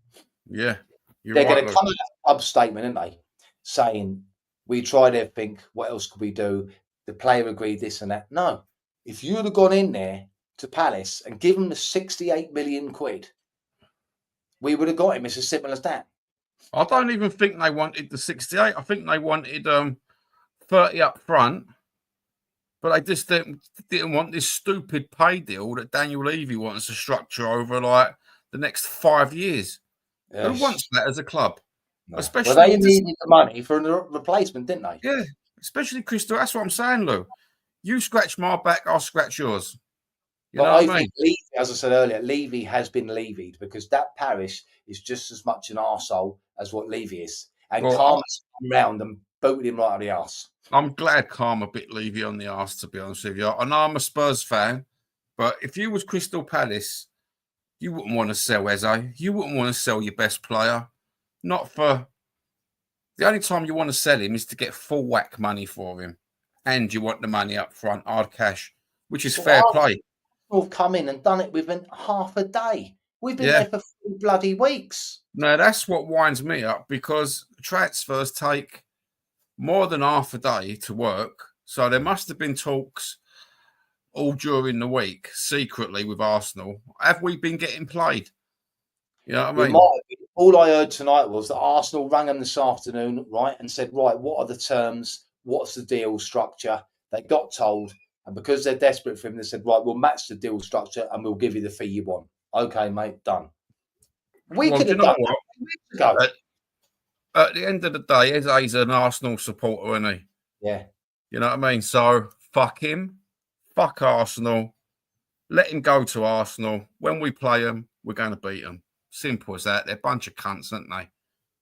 Yeah. They're going to come out with a club statement, aren't they? Saying, we tried everything. What else could we do? The player agreed this and that. No. If you'd have gone in there to Palace and given them the 68 million quid, we would have got him. It's as simple as that. I don't even think they wanted the 68. I think they wanted 30 up front. But they just didn't want this stupid pay deal that Daniel Levy wants to structure over like the next 5 years. Yes. Who wants that as a club? No. Especially they needed the money for a replacement, didn't they? Yeah, especially Crystal. That's what I'm saying, Lou. You scratch my back, I'll scratch yours. You know what I mean? Levy, as I said earlier, Levy has been levied because that parish is just as much an arsehole as what Levy is. And Karma's come round and booted him right on the arse. I'm glad Karma bit Levy on the arse, to be honest with you. I know I'm a Spurs fan, but if you was Crystal Palace, you wouldn't want to sell Eze. You wouldn't want to sell your best player. Not for... The only time you want to sell him is to get full whack money for him. And you want the money up front, hard cash, which is fair play. We've come in and done it within half a day. We've been there for 3 bloody weeks. No, that's what winds me up because transfers take more than half a day to work. So there must have been talks all during the week, secretly with Arsenal. Have we been getting played? You know what I mean? All I heard tonight was that Arsenal rang them this afternoon, right, and said, right, what are the terms? What's the deal structure? They got told, and because they're desperate for him, they said, right, we'll match the deal structure and we'll give you the fee you want. Okay, mate, done. We could have done that weeks ago. At the end of the day, Eze's an Arsenal supporter, isn't he? Yeah. You know what I mean? So, fuck him. Fuck Arsenal. Let him go to Arsenal. When we play them, we're going to beat them. Simple as that. They're a bunch of cunts, aren't they?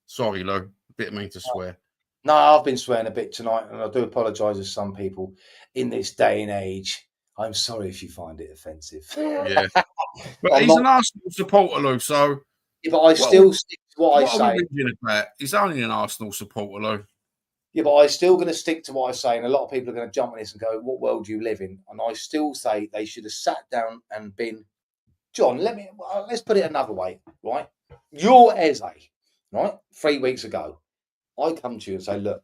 Sorry, Lou. A bit mean to swear. No, I've been swearing a bit tonight, and I do apologise to some people in this day and age. I'm sorry if you find it offensive. Yeah. But he's an Arsenal supporter, Lou, so... Yeah, but I still stick to what I say. What are we whinging about? He's only an Arsenal supporter, Lou. Yeah, but I'm still going to stick to what I say, and a lot of people are going to jump on this and go, "What world do you live in?" And I still say they should have sat down and been, John. Let's put it another way, right? You're Eze, right? 3 weeks ago, I come to you and say, "Look,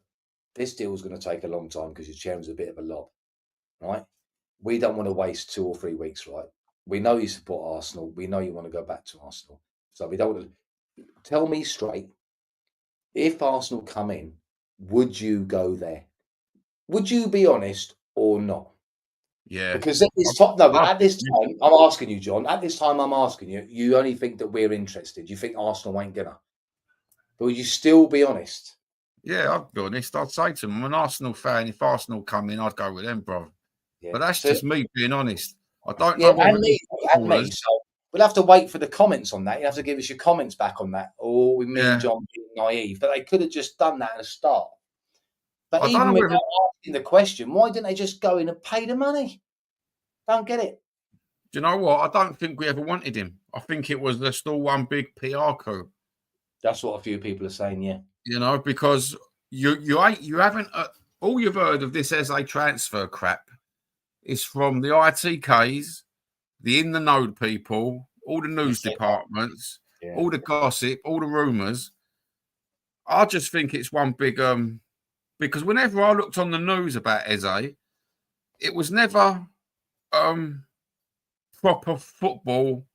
this deal is going to take a long time because your chairman's a bit of a lob, right? We don't want to waste 2 or 3 weeks, right? We know you support Arsenal. We know you want to go back to Arsenal, so we don't want to." Tell me straight, if Arsenal come in, would you go there? Would you be honest or not? Yeah. Because at this time, no, but at this time, I'm asking you, John. At this time, I'm asking you. You only think that we're interested. You think Arsenal ain't gonna. But would you still be honest? Yeah, I'd be honest. I'd say to them, I'm an Arsenal fan. If Arsenal come in, I'd go with them, bro. Yeah. But that's just me being honest. I don't yeah, know whether and me. So we'll have to wait for the comments on that. You have to give us your comments back on that, or we mean John being naive. But they could have just done that at the start. But I even without asking the question, why didn't they just go in and pay the money? Don't get it. Do you know what? I don't think we ever wanted him. I think it was just all one big PR coup. That's what a few people are saying, yeah. You know, because you haven't all you've heard of this as a transfer crap is from the ITKs, the in the know people, all the news departments, all the gossip, all the rumours. I just think it's one big because whenever I looked on the news about Eze, it was never proper football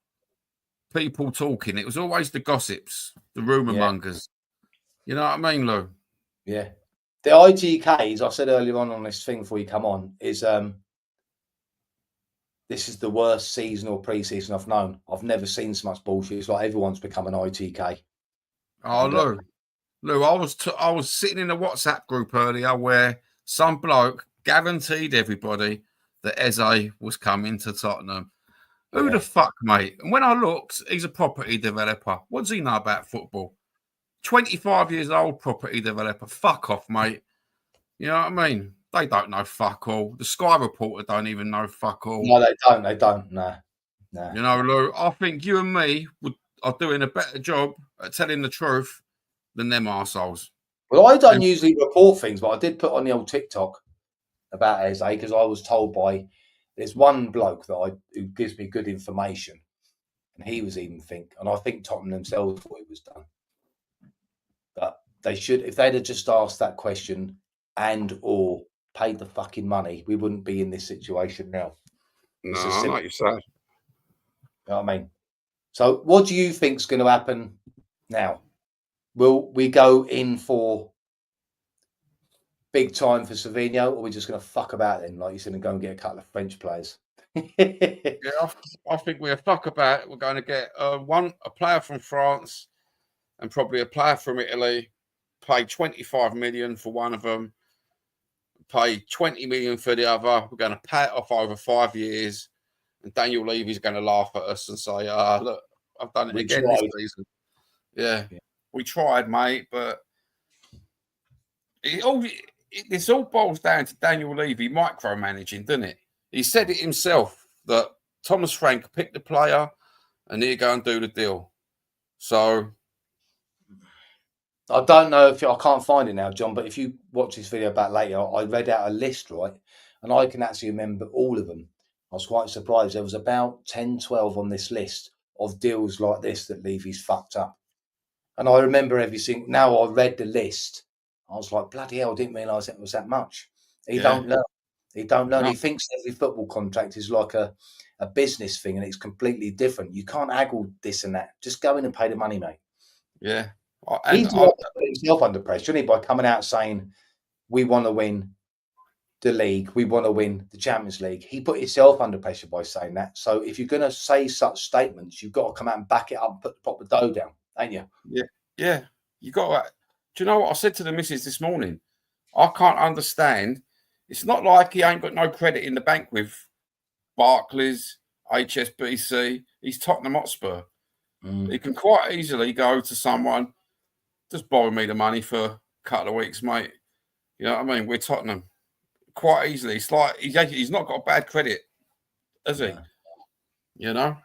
people talking. It was always the gossips, the rumour mongers. You know what I mean, Lou? Yeah. The ITKs, I said earlier on this thing before you come on, is this is the worst season or pre-season I've known. I've never seen so much bullshit. It's like everyone's become an ITK. Oh, Lou, I was sitting in a WhatsApp group earlier where some bloke guaranteed everybody that Eze was coming to Tottenham. Who the fuck, mate? And when I looked, he's a property developer. What does he know about football? 25 years old property developer. Fuck off, mate. You know what I mean? They don't know fuck all. The Sky reporter don't even know fuck all. No, they don't. They don't. No. You know, Lou, I think you and me are doing a better job at telling the truth than them arseholes. Well, I don't usually report things, but I did put on the old TikTok about Eze because I was told by there's one bloke who gives me good information, and he was even and I think Tottenham themselves thought it was done. But they should, if they'd have just asked that question and or paid the fucking money, we wouldn't be in this situation now. No, I know what you're saying. You know what I mean? So what do you think's going to happen now? Will we go in for big time for Savinho, or are we just going to fuck about then, like you said, and go and get a couple of French players? Yeah, I think we're fuck about. We're going to get a player from France and probably a player from Italy. Pay 25 million for one of them. Pay 20 million for the other. We're going to pay it off over 5 years. And Daniel Levy's going to laugh at us and say, look, I've done it again this season. Yeah, we tried, mate, but this all boils down to Daniel Levy micromanaging, doesn't it? He said it himself that Thomas Frank picked the player and he'd go and do the deal. So I don't know if I can't find it now, John, but if you watch this video back later, I read out a list, right? And I can actually remember all of them. I was quite surprised. There was about 10, 12 on this list of deals like this that Levy's fucked up. And I remember everything. Now I read the list. I was like, bloody hell, I didn't realise it was that much. He don't learn. He don't learn. No. He thinks every football contract is like a business thing and it's completely different. You can't haggle this and that. Just go in and pay the money, mate. Yeah. He's put himself under pressure, isn't he, by coming out saying, we want to win the league, we want to win the Champions League. He put himself under pressure by saying that. So if you're going to say such statements, you've got to come out and back it up and put the proper dough down, ain't you? Yeah. You got to. Do you know what I said to the missus this morning? I can't understand. It's not like he ain't got no credit in the bank with Barclays, HSBC. He's Tottenham Hotspur. He can quite easily go to someone just borrow me the money for a couple of weeks, mate. You know what I mean? We're Tottenham quite easily. It's like he's not got a bad credit, has he? Yeah. You know?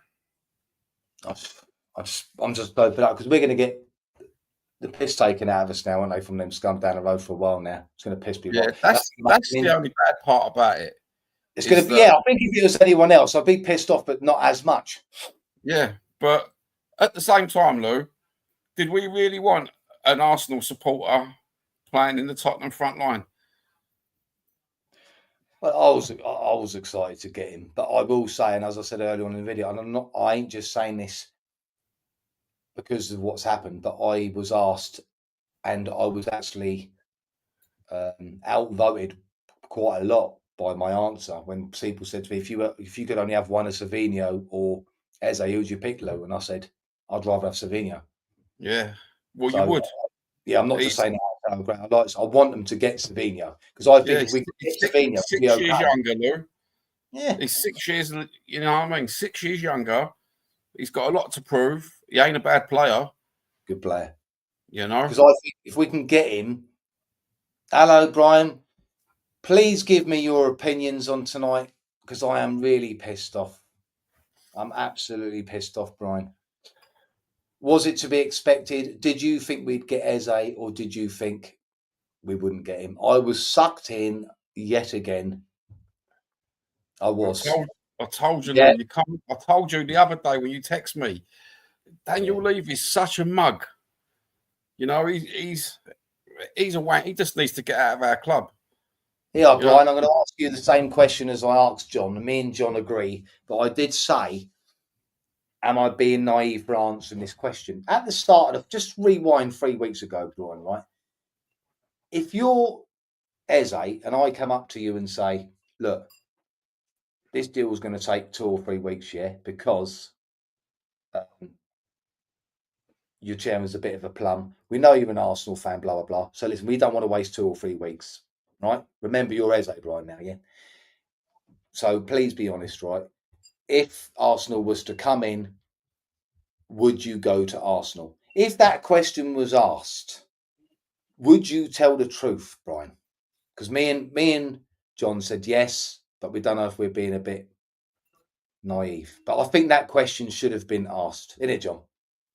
I'm just hoping out because we're going to get the piss taken out of us now, aren't they, from them scum down the road for a while now. It's going to piss people off. That's the only bad part about it. It's going to be, I think if it was anyone else, I'd be pissed off, but not as much. Yeah, but at the same time, Lou, did we really want an Arsenal supporter playing in the Tottenham front line? Well, I was excited to get him, but I will say, and as I said earlier on in the video, and I ain't just saying this because of what's happened, but I was asked, and I was actually outvoted quite a lot by my answer when people said to me, if you could only have one of Savinho or Eze, who'd you pick, Lou? And I said, I'd rather have Savinho. Yeah, well, so, you would. Yeah, I'm not just saying that. I want them to get Savinho because I think if we get Savinho, 6 years younger, Lou. Yeah, he's 6 years. You know what I mean? 6 years younger. He's got a lot to prove. He ain't a bad player. Good player. You know, because I think if we can get him. Hello, Brian. Please give me your opinions on tonight because I am really pissed off. I'm absolutely pissed off, Brian. Was it to be expected? Did you think we'd get Eze or did you think we wouldn't get him? I was sucked in yet again. I was. I told you, yeah. Lou, I told you the other day when you text me, Daniel Levy is such a mug. You know, he's a wank. He just needs to get out of our club. Yeah, Brian, I'm going to ask you the same question as I asked John. Me and John agree, but I did say, am I being naive for answering this question? At the start of, just rewind 3 weeks ago, Brian, right? If you're Eze and I come up to you and say, look, this deal is going to take 2 or 3 weeks, yeah, because your chairman's a bit of a plum. We know you're an Arsenal fan, blah, blah, blah. So listen, we don't want to waste 2 or 3 weeks, right? Remember, you're Eze, Brian, now, yeah? So please be honest, right? If Arsenal was to come in, would you go to Arsenal? If that question was asked, would you tell the truth, Brian? Because me and John said yes, but we don't know if we're being a bit naive. But I think that question should have been asked, innit, John?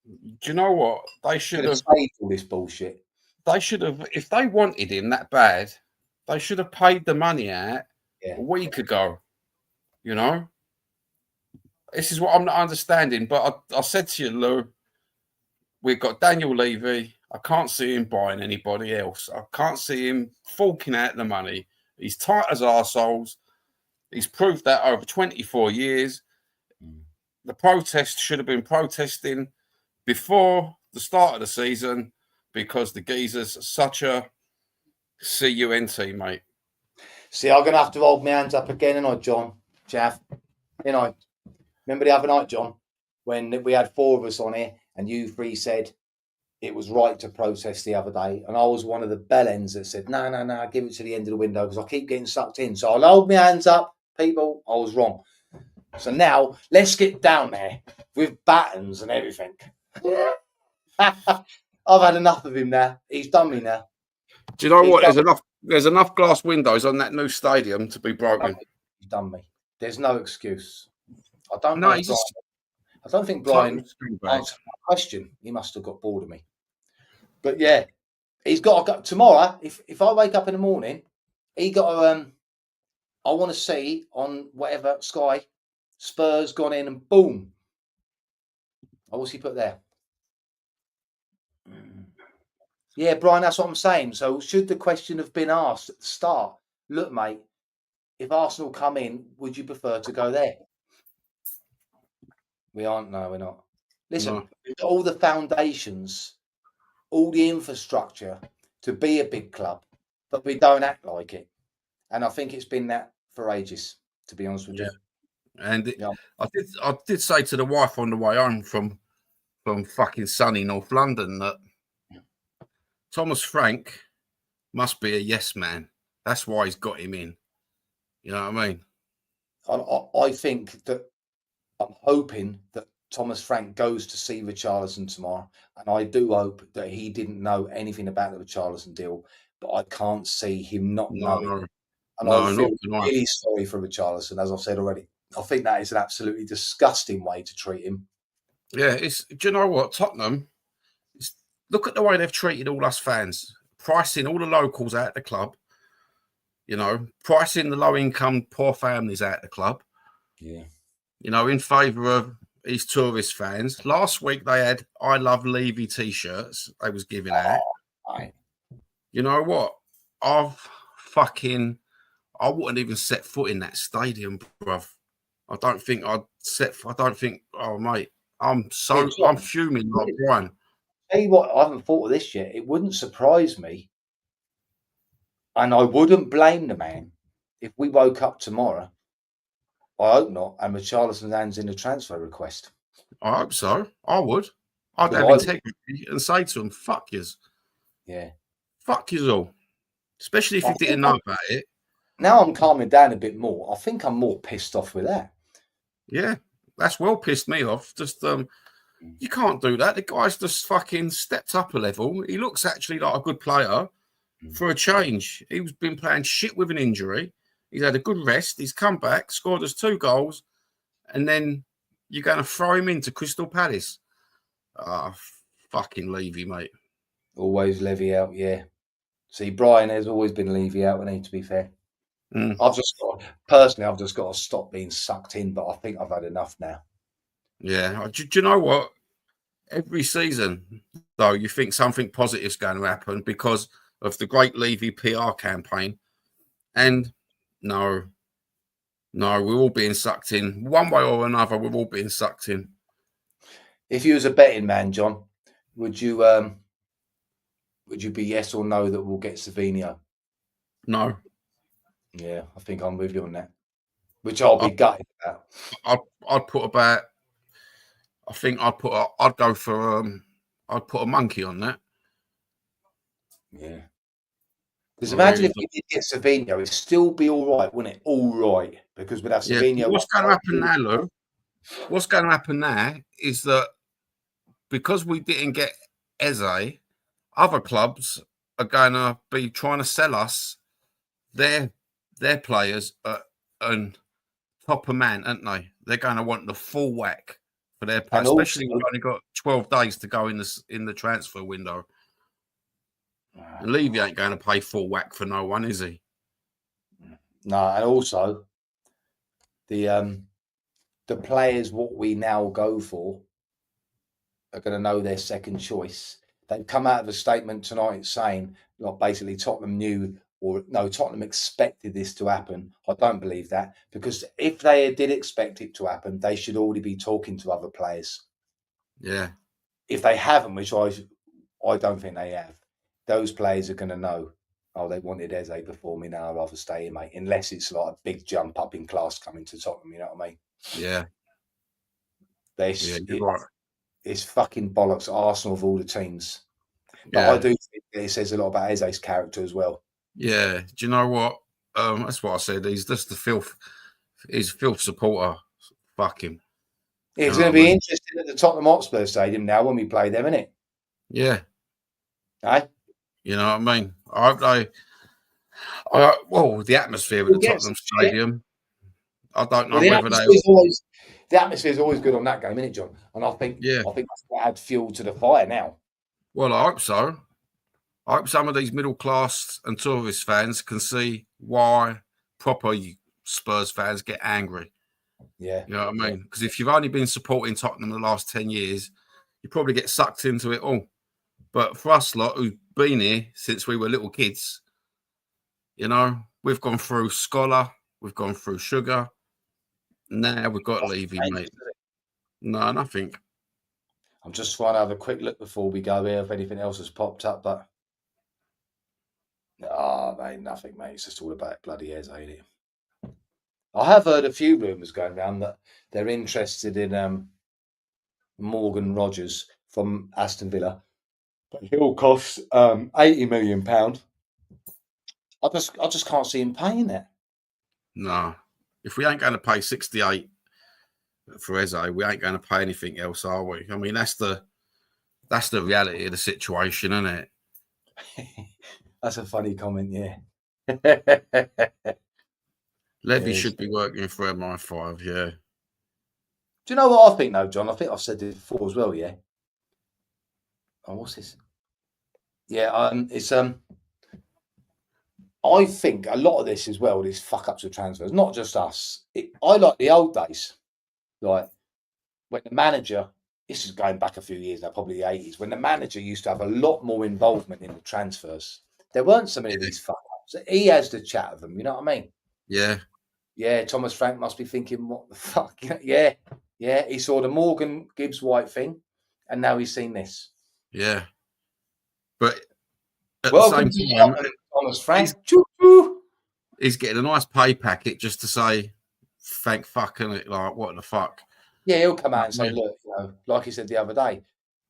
Do you know what? They should have saved all this bullshit. They should have, if they wanted him that bad, they should have paid the money out a week ago. You know? This is what I'm not understanding. But I said to you, Lou, we've got Daniel Levy. I can't see him buying anybody else. I can't see him forking out the money. He's tight as arseholes. He's proved that over 24 years. The protest should have been protesting before the start of the season because the geezer's such a CUNT, mate. See, I'm going to have to hold my hands up again, and I, John, Jav. You know, remember the other night, John, when we had 4 of us on here and you 3 said it was right to protest the other day. And I was one of the bellends that said, no, give it to the end of the window because I keep getting sucked in. So I'll hold my hands up, people. I was wrong. So now let's get down there with battens and everything. I've had enough of him now. He's done me now. Do you know what? There's enough glass windows on that new stadium to be broken. He's done me. There's no excuse. I don't know. I don't think Brian answered my question. He must have got bored of me. But yeah, he's got to go tomorrow. If I wake up in the morning, he got to. I want to see on whatever Sky, Spurs gone in and boom. Oh, what's he put there? Yeah, Brian, that's what I'm saying. So should the question have been asked at the start? Look, mate, if Arsenal come in, would you prefer to go there? We aren't. No, we're not. Listen, all the foundations, all the infrastructure to be a big club, but we don't act like it. And I think it's been that for ages, to be honest with you. And I did say to the wife on the way home from fucking sunny North London that Thomas Frank must be a yes man. That's why he's got him in. You know what I mean? I think that I'm hoping that Thomas Frank goes to see Richarlison tomorrow, and I do hope that he didn't know anything about the Richarlison deal, but I can't see him not knowing. And I No, feel not tonight. really sorry for Richarlison, as I've said already. I think that is an absolutely disgusting way to treat him. Yeah, do you know what? Tottenham, look at the way they've treated all us fans, pricing all the locals out the club, pricing the low-income, poor families out the club. Yeah. In favour of these tourist fans. Last week they had I Love Levy t-shirts they was giving out. Right. You know what? I wouldn't even set foot in that stadium, bruv. Oh mate, I'm fuming like Brian. Tell you what, I haven't thought of this yet. It wouldn't surprise me, and I wouldn't blame the man if we woke up tomorrow. I hope not, and Richarlison lands in a transfer request. I hope so. I would. I'd have integrity and say to him, fuck yous. Yeah. Fuck yous all. Especially if you didn't know about it. Now I'm calming down a bit more. I think I'm more pissed off with that. Yeah, that's well pissed me off. Just you can't do that. The guy's just fucking stepped up a level. He looks actually like a good player for a change. He's been playing shit with an injury. He's had a good rest. He's come back, scored us 2 goals, and then you're going to throw him into Crystal Palace. Fucking Levy, mate. Always Levy out, yeah. See, Brian has always been Levy out, and to be fair. I've just got to stop being sucked in, but I think I've had enough now. Yeah. Do you know what? Every season, though, you think something positive is going to happen because of the great Levy PR campaign. And no, we're all being sucked in. One way or another, we're all being sucked in. If you was a betting man, John, would you be yes or no that we'll get Savinho? No. Yeah, I think I'm with you on that. Which I'll be gutted about. I'd put about. I think I'd go for. I'd put a monkey on that. Yeah. Because imagine if we did get Savinho, it'd still be all right, wouldn't it? All right, because we'd have Savinho. Yeah. What's going to happen now, Lou? What's going to happen now is that because we didn't get Eze, other clubs are going to be trying to sell us their players and top of man, aren't they? They're going to want the full whack for their players, especially we've only got 12 days to go in the transfer window. And Levy ain't going to pay full whack for no one, is he? No, and also the players what we now go for are going to know their second choice. They've come out of a statement tonight saying, like, basically Tottenham knew, or no, Tottenham expected this to happen. I don't believe that, because if they did expect it to happen, they should already be talking to other players. Yeah. If they haven't, which I don't think they have, those players are going to know, oh, they wanted Eze before me, now I'd rather stay here, mate. Unless it's like a big jump up in class coming to Tottenham, you know what I mean? Yeah. You're right. It's fucking bollocks, Arsenal of all the teams. But yeah. I do think it says a lot about Eze's character as well. Yeah. Do you know what? That's what I said. He's just the filth. He's a filth supporter. Fuck him. It's going to be interesting at the Tottenham Hotspur Stadium now when we play them, isn't it? Yeah. Hey? You know what I mean? I hope the atmosphere at the Tottenham Stadium. I don't know whether the atmosphere is always good on that game, isn't it, John? And I think that's going to add fuel to the fire now. Well, I hope so. I hope some of these middle class and tourist fans can see why proper Spurs fans get angry. Yeah. You know what I mean? Because if you've only been supporting Tottenham the last 10 years, you probably get sucked into it all. But for us lot who've been here since we were little kids, we've gone through Scholar, we've gone through Sugar. Now we've got Levy, mate. No, nothing. I'm just trying to have a quick look before we go here if anything else has popped up, but mate, nothing, mate. It's just all about bloody Eze, ain't it? I have heard a few rumours going around that they're interested in Morgan Rogers from Aston Villa, but he'll cost £80 million. I just can't see him paying that. No, if we ain't going to pay 68 for Eze. We ain't going to pay anything else, are we? I mean, that's the reality of the situation, isn't it? That's a funny comment, yeah. Levy Yes. should be working for MI5, yeah. Do you know what I think, though, John? I think I've said this before as well, yeah. Oh, what's this? Yeah, it's I think a lot of this as well, these fuck ups of transfers, not just us. I like the old days, like when the manager. This is going back a few years now, probably the 80s, when the manager used to have a lot more involvement in the transfers. There weren't so many of these fuck ups. He has the chat of them, you know what I mean? Yeah. Yeah, Thomas Frank must be thinking, what the fuck? Yeah. He saw the Morgan Gibbs White thing, and now he's seen this. Yeah. But at Welcome the same time, Thomas Frank. He's getting a nice pay packet just to say, thank fucking it. Like, what the fuck? Yeah, he'll come out and say, look, you know, like he said the other day,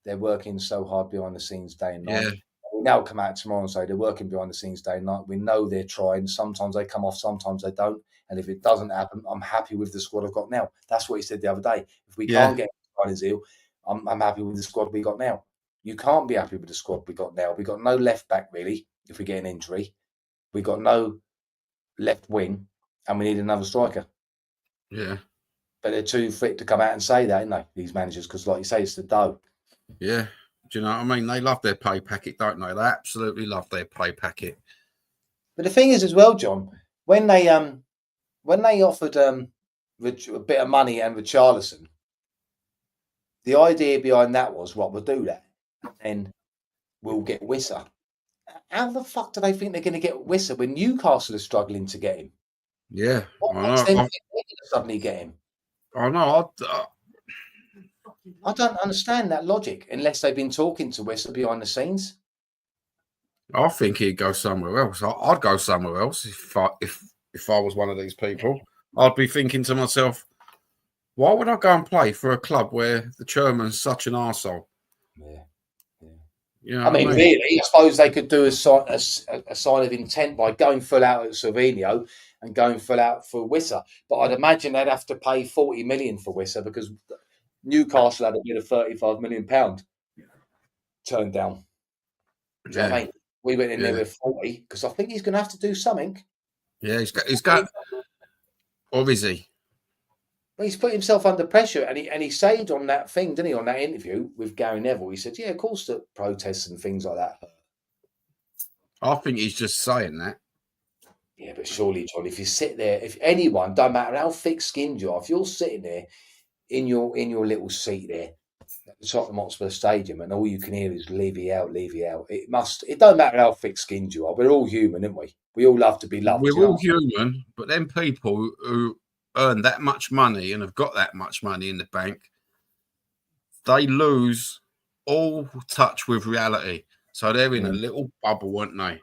they're working so hard behind the scenes day and night. Yeah. We'll now come out tomorrow and say they're working behind the scenes day and night. We know they're trying. Sometimes they come off, sometimes they don't. And if it doesn't happen, I'm happy with the squad I've got now. That's what he said the other day. If we can't get Signers deal, I'm happy with the squad we got now. You can't be happy with the squad we got now. We got no left back, really, if we get an injury. We got no left wing, and we need another striker. Yeah. But they're too fit to come out and say that, aren't they, these managers? Because, like you say, it's the dough. Yeah. Do you know what I mean? They love their pay packet, don't they? They absolutely love their pay packet. But the thing is, as well, John, when they offered a bit of money and RICHARLISON, the idea behind that was, right, we'll do that, and we'll get Wissa. How the fuck do they think they're going to get Wissa when Newcastle are struggling to get him? Yeah, what makes them think they're going to suddenly get him? I know. I don't understand that logic unless they've been talking to Wissa behind the scenes. I think he'd go somewhere else. I'd go somewhere else if I was one of these people. I'd be thinking to myself, why would I go and play for a club where the chairman's such an arsehole? Yeah. You know I mean, really, I suppose they could do a sign of intent by going full out at Savinho and going full out for Wissa. But I'd imagine they'd have to pay 40 million for Wissa because Newcastle had a bid of £35 million turned down. Do you know what I mean? We went in there with 40 because I think he's going to have to do something. Yeah, he's got. Or is he? Well, he's put himself under pressure, and he said on that thing, didn't he? On that interview with Gary Neville, he said, "Yeah, of course, that protests and things like that hurt." I think he's just saying that. Yeah, but surely, John, if you sit there, if anyone, don't matter how thick-skinned you are, if you're sitting there in your little seat there at the Tottenham Hotspur Stadium, and all you can hear is "Levy out, Levy out," it don't matter how thick-skinned you are. We're all human, aren't we? We all love to be loved. We're all human, but then people who earn that much money and have got that much money in the bank, they lose all touch with reality. So they're in a little bubble, aren't they?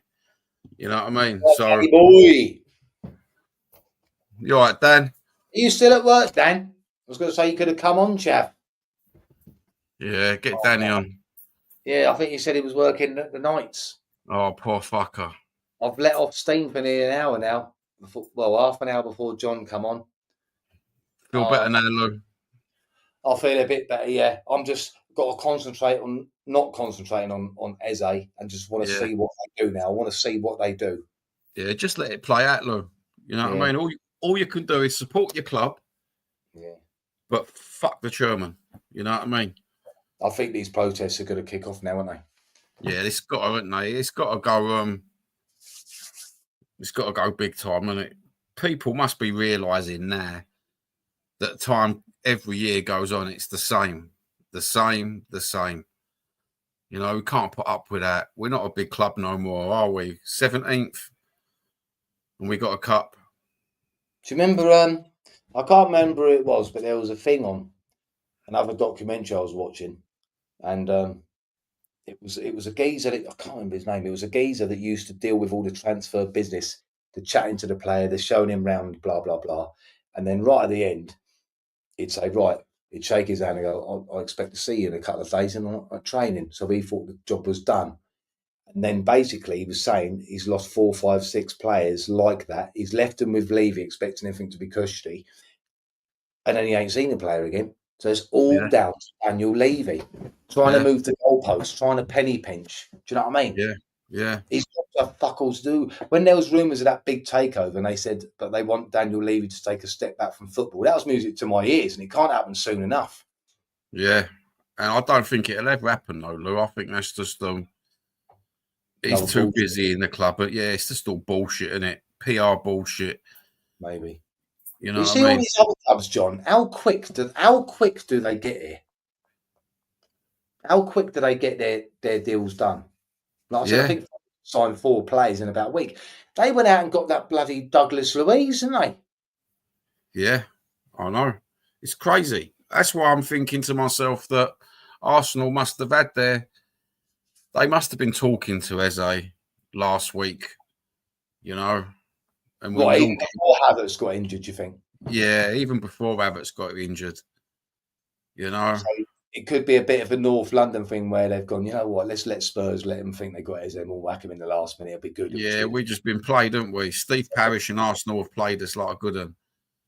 You know what I mean? So, boy, you all right, Dan? Are you still at work, Dan? I was going to say you could have come on, chap. Yeah, get Danny on. Yeah, I think he said he was working the nights. Oh, poor fucker. I've let off steam for nearly an hour now. Half an hour before John come on. Feel better now, Lou? I feel a bit better, yeah. I'm just got to concentrate on not concentrating on Eze and just want to see what they do now. I want to see what they do. Yeah, just let it play out, Lou. You know what I mean? All you can do is support your club. Yeah. But fuck the chairman. You know what I mean? I think these protests are going to kick off now, aren't they? Yeah, it's got to, haven't they? It's got to go. It's got to go big time, and people must be realising now that time every year goes on, it's the same. You know, we can't put up with that. We're not a big club no more, are we? 17th, and we got a cup. Do you remember? I can't remember who it was, but there was a thing on another documentary I was watching, and it was a geezer. I can't remember his name. It was a geezer that used to deal with all the transfer business, the chatting to the player, the showing him round, blah blah blah, and then right at the end, he'd say, right, he'd shake his hand and go, I expect to see you in a couple of days and I'm training. So he thought the job was done. And then basically he was saying he's lost 4, 5, 6 players like that. He's left them with Levy expecting everything to be cushy. and then he ain't seen the player again. So it's all down to Daniel Levy trying to move the goalposts, trying to penny pinch. Do you know what I mean? Yeah, yeah. He's got fuck all to do. When there was rumours of that big takeover, and they said that they want Daniel Levy to take a step back from football, that was music to my ears, and it can't happen soon enough. Yeah, and I don't think it'll ever happen though, Lou. I think that's just he's too busy in the club. But yeah, it's just all bullshit, isn't it? PR bullshit. Maybe. You know You what see I mean? all these other clubs, John. How quick do they get here? How quick do they get their deals done? Like I said, I think they signed 4 players in about a week. They went out and got that bloody Douglas Luiz, didn't they? Yeah, I know. It's crazy. That's why I'm thinking to myself that Arsenal must have had they must have been talking to Eze last week, you know. And what, even before Havertz got injured, do you think? Yeah, even before Havertz got injured, you know. So it could be a bit of a North London thing where they've gone, you know what, let's let Spurs let them think they got Eze and we'll whack him in the last minute. It'll be good. Yeah, we've just been played, haven't we? Steve Parish and Arsenal have played us like a good one.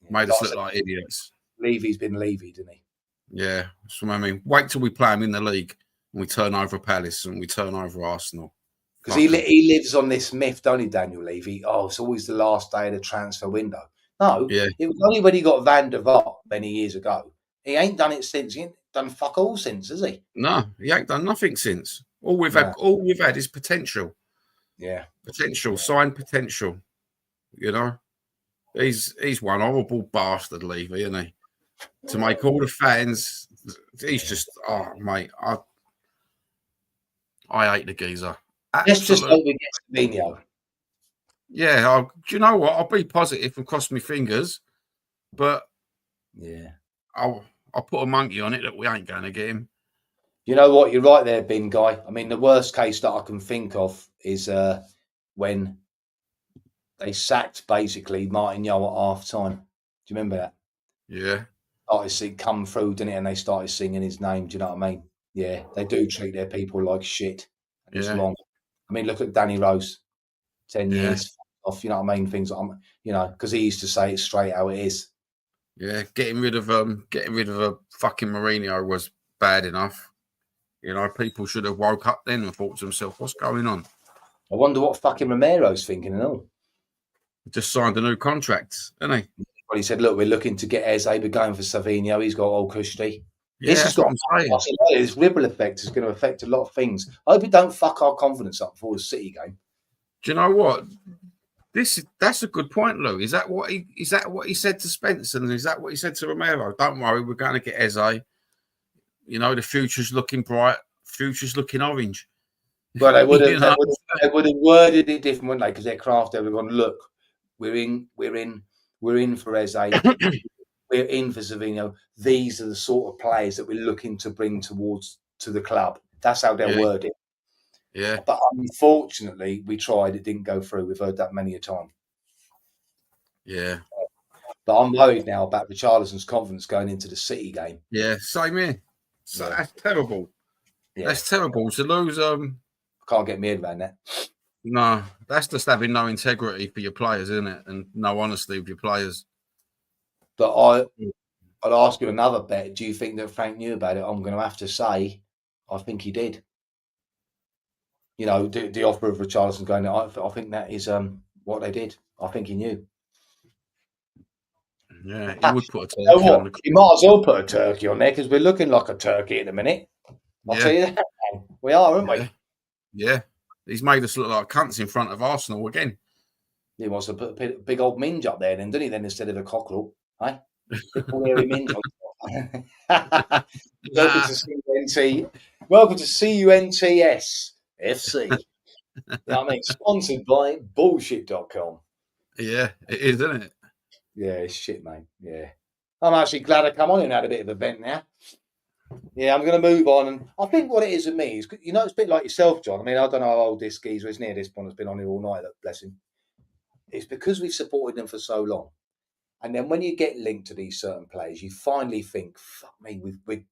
Made us look like idiots. Levy's been Levy, didn't he? Yeah, that's what I mean. Wait till we play him in the league and we turn over Palace and we turn over Arsenal. Because he lives on this myth, don't he, Daniel Levy? Oh, it's always the last day of the transfer window. No, it was only when he got Van der Vaart many years ago. He ain't done it since. He ain't done fuck all since, has he? No, he ain't done nothing since. All we've had is potential. Yeah, potential, signed potential. You know, he's one horrible bastard, Levy, isn't he? To make all the fans, he's just mate. I hate the geezer. Let's just hope we get Savino. Yeah, do you know what? I'll be positive and cross my fingers, but yeah, I'll put a monkey on it that we ain't going to get him. You know what? You're right there, Bin Guy. I mean, the worst case that I can think of is when they sacked basically Martin Yo at half time. Do you remember that? Yeah. Started come through, didn't it? And they started singing his name. Do you know what I mean? Yeah, they do treat their people like shit. It's wrong. I mean, look at Danny Rose, 10 years off. You know what I mean? Things like, you know, because he used to say it straight how it is. Yeah, getting rid of a fucking Mourinho was bad enough. You know, people should have woke up then and thought to themselves, "What's going on?" I wonder what fucking Romero's thinking and all. He just signed a new contract, didn't he? Well, he said, "Look, we're looking to get Eze. We're going for Savino. He's got old cushy." Yeah, this has got this ripple effect is going to affect a lot of things. I hope it don't fuck our confidence up before the City game. Do you know what? That's a good point, Lou. Is that what he said to Spence, and is that what he said to Romero? Don't worry, we're going to get Eze. You know, the future's looking bright. Future's looking orange. Well, they would have worded it different, wouldn't they? Because their craft, they would have gone, look, we're in for Eze. We're in for Savino. These are the sort of players that we're looking to bring to the club. That's how they'll word it. Yeah. But unfortunately, we tried. It didn't go through. We've heard that many a time. Yeah. But I'm worried now about Richarlison's confidence going into the City game. Yeah, same here. So that's terrible. Yeah. That's terrible. To lose, I can't get my head around that. No, that's just having no integrity for your players, isn't it? And no honesty with your players. But I'd ask you another bet. Do you think that Frank knew about it? I'm going to have to say, I think he did. You know, the offer of Richarlison going, I think that is what they did. I think he knew. Yeah, he would put a turkey on. He might as well put a turkey on there because we're looking like a turkey in a minute. I'll tell you that. We are, aren't we? Yeah. He's made us look like cunts in front of Arsenal again. He wants to put a big old minge up there, then, doesn't he? Then instead of a cockerel, eh? Hairy minge. Welcome to CUNTS FC. You know what I mean? Sponsored by bullshit.com. Yeah, it is, isn't it? Yeah, it's shit, mate. Yeah. I'm actually glad I come on and had a bit of a vent now. Yeah, I'm going to move on. And I think what it is with me is, you know, it's a bit like yourself, John. I mean, I don't know how old this geezer is near this point. Has been on here all night, bless him. It's because we've supported them for so long. And then when you get linked to these certain players, you finally think, fuck me,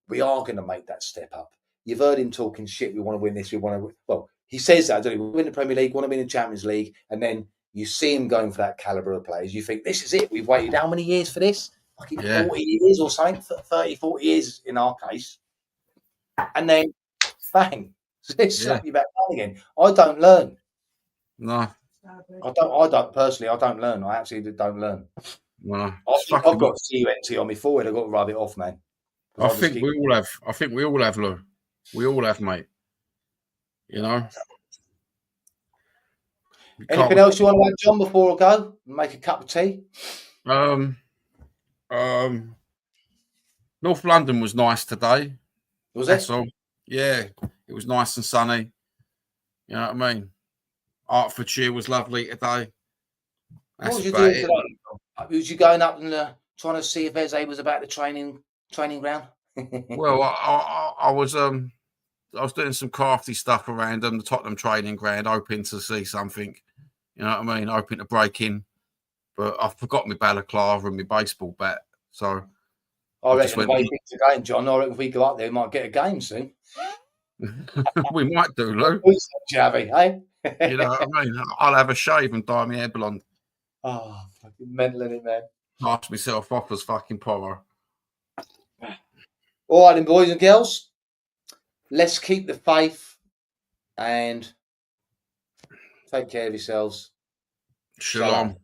we are going to make that step up. You've heard him talking shit. We want to win this. We want to win. Well, he says that, doesn't he? We win the Premier League, want to win the Champions League. And then you see him going for that calibre of players. You think, this is it. We've waited how many years for this? fucking Yeah. 40 years or something, 30, 40 years in our case. And then, bang, slap you back down again. I don't learn. No. I don't personally, I don't learn. I absolutely don't learn. No. I've got CUNT on my forehead. I've got to rub it off, man. I think we all have. I think we all have, Lou. We all have, mate. You know. Anything else you want to add, John, before I go? Make a cup of tea. North London was nice today. Was That's it? all. Yeah, it was nice and sunny. You know what I mean? Hertfordshire was lovely today. That's what was you about doing it. today? Was you going up and trying to see if Eze was about the training ground? Well, I was doing some crafty stuff around the Tottenham training ground, hoping to see something. You know what I mean? Hoping to break in, but I forgot my balaclava and my baseball bat. So I reckon the way things are going, John, I reckon if we go up there, we might get a game soon. We might do, Lou. Javi, eh? You know what I mean? I'll have a shave and dye my hair blonde. Oh, fucking mental, isn't it, man? Pass myself off as fucking Porro. All right, then, boys and girls. Let's keep the faith and take care of yourselves. Shalom.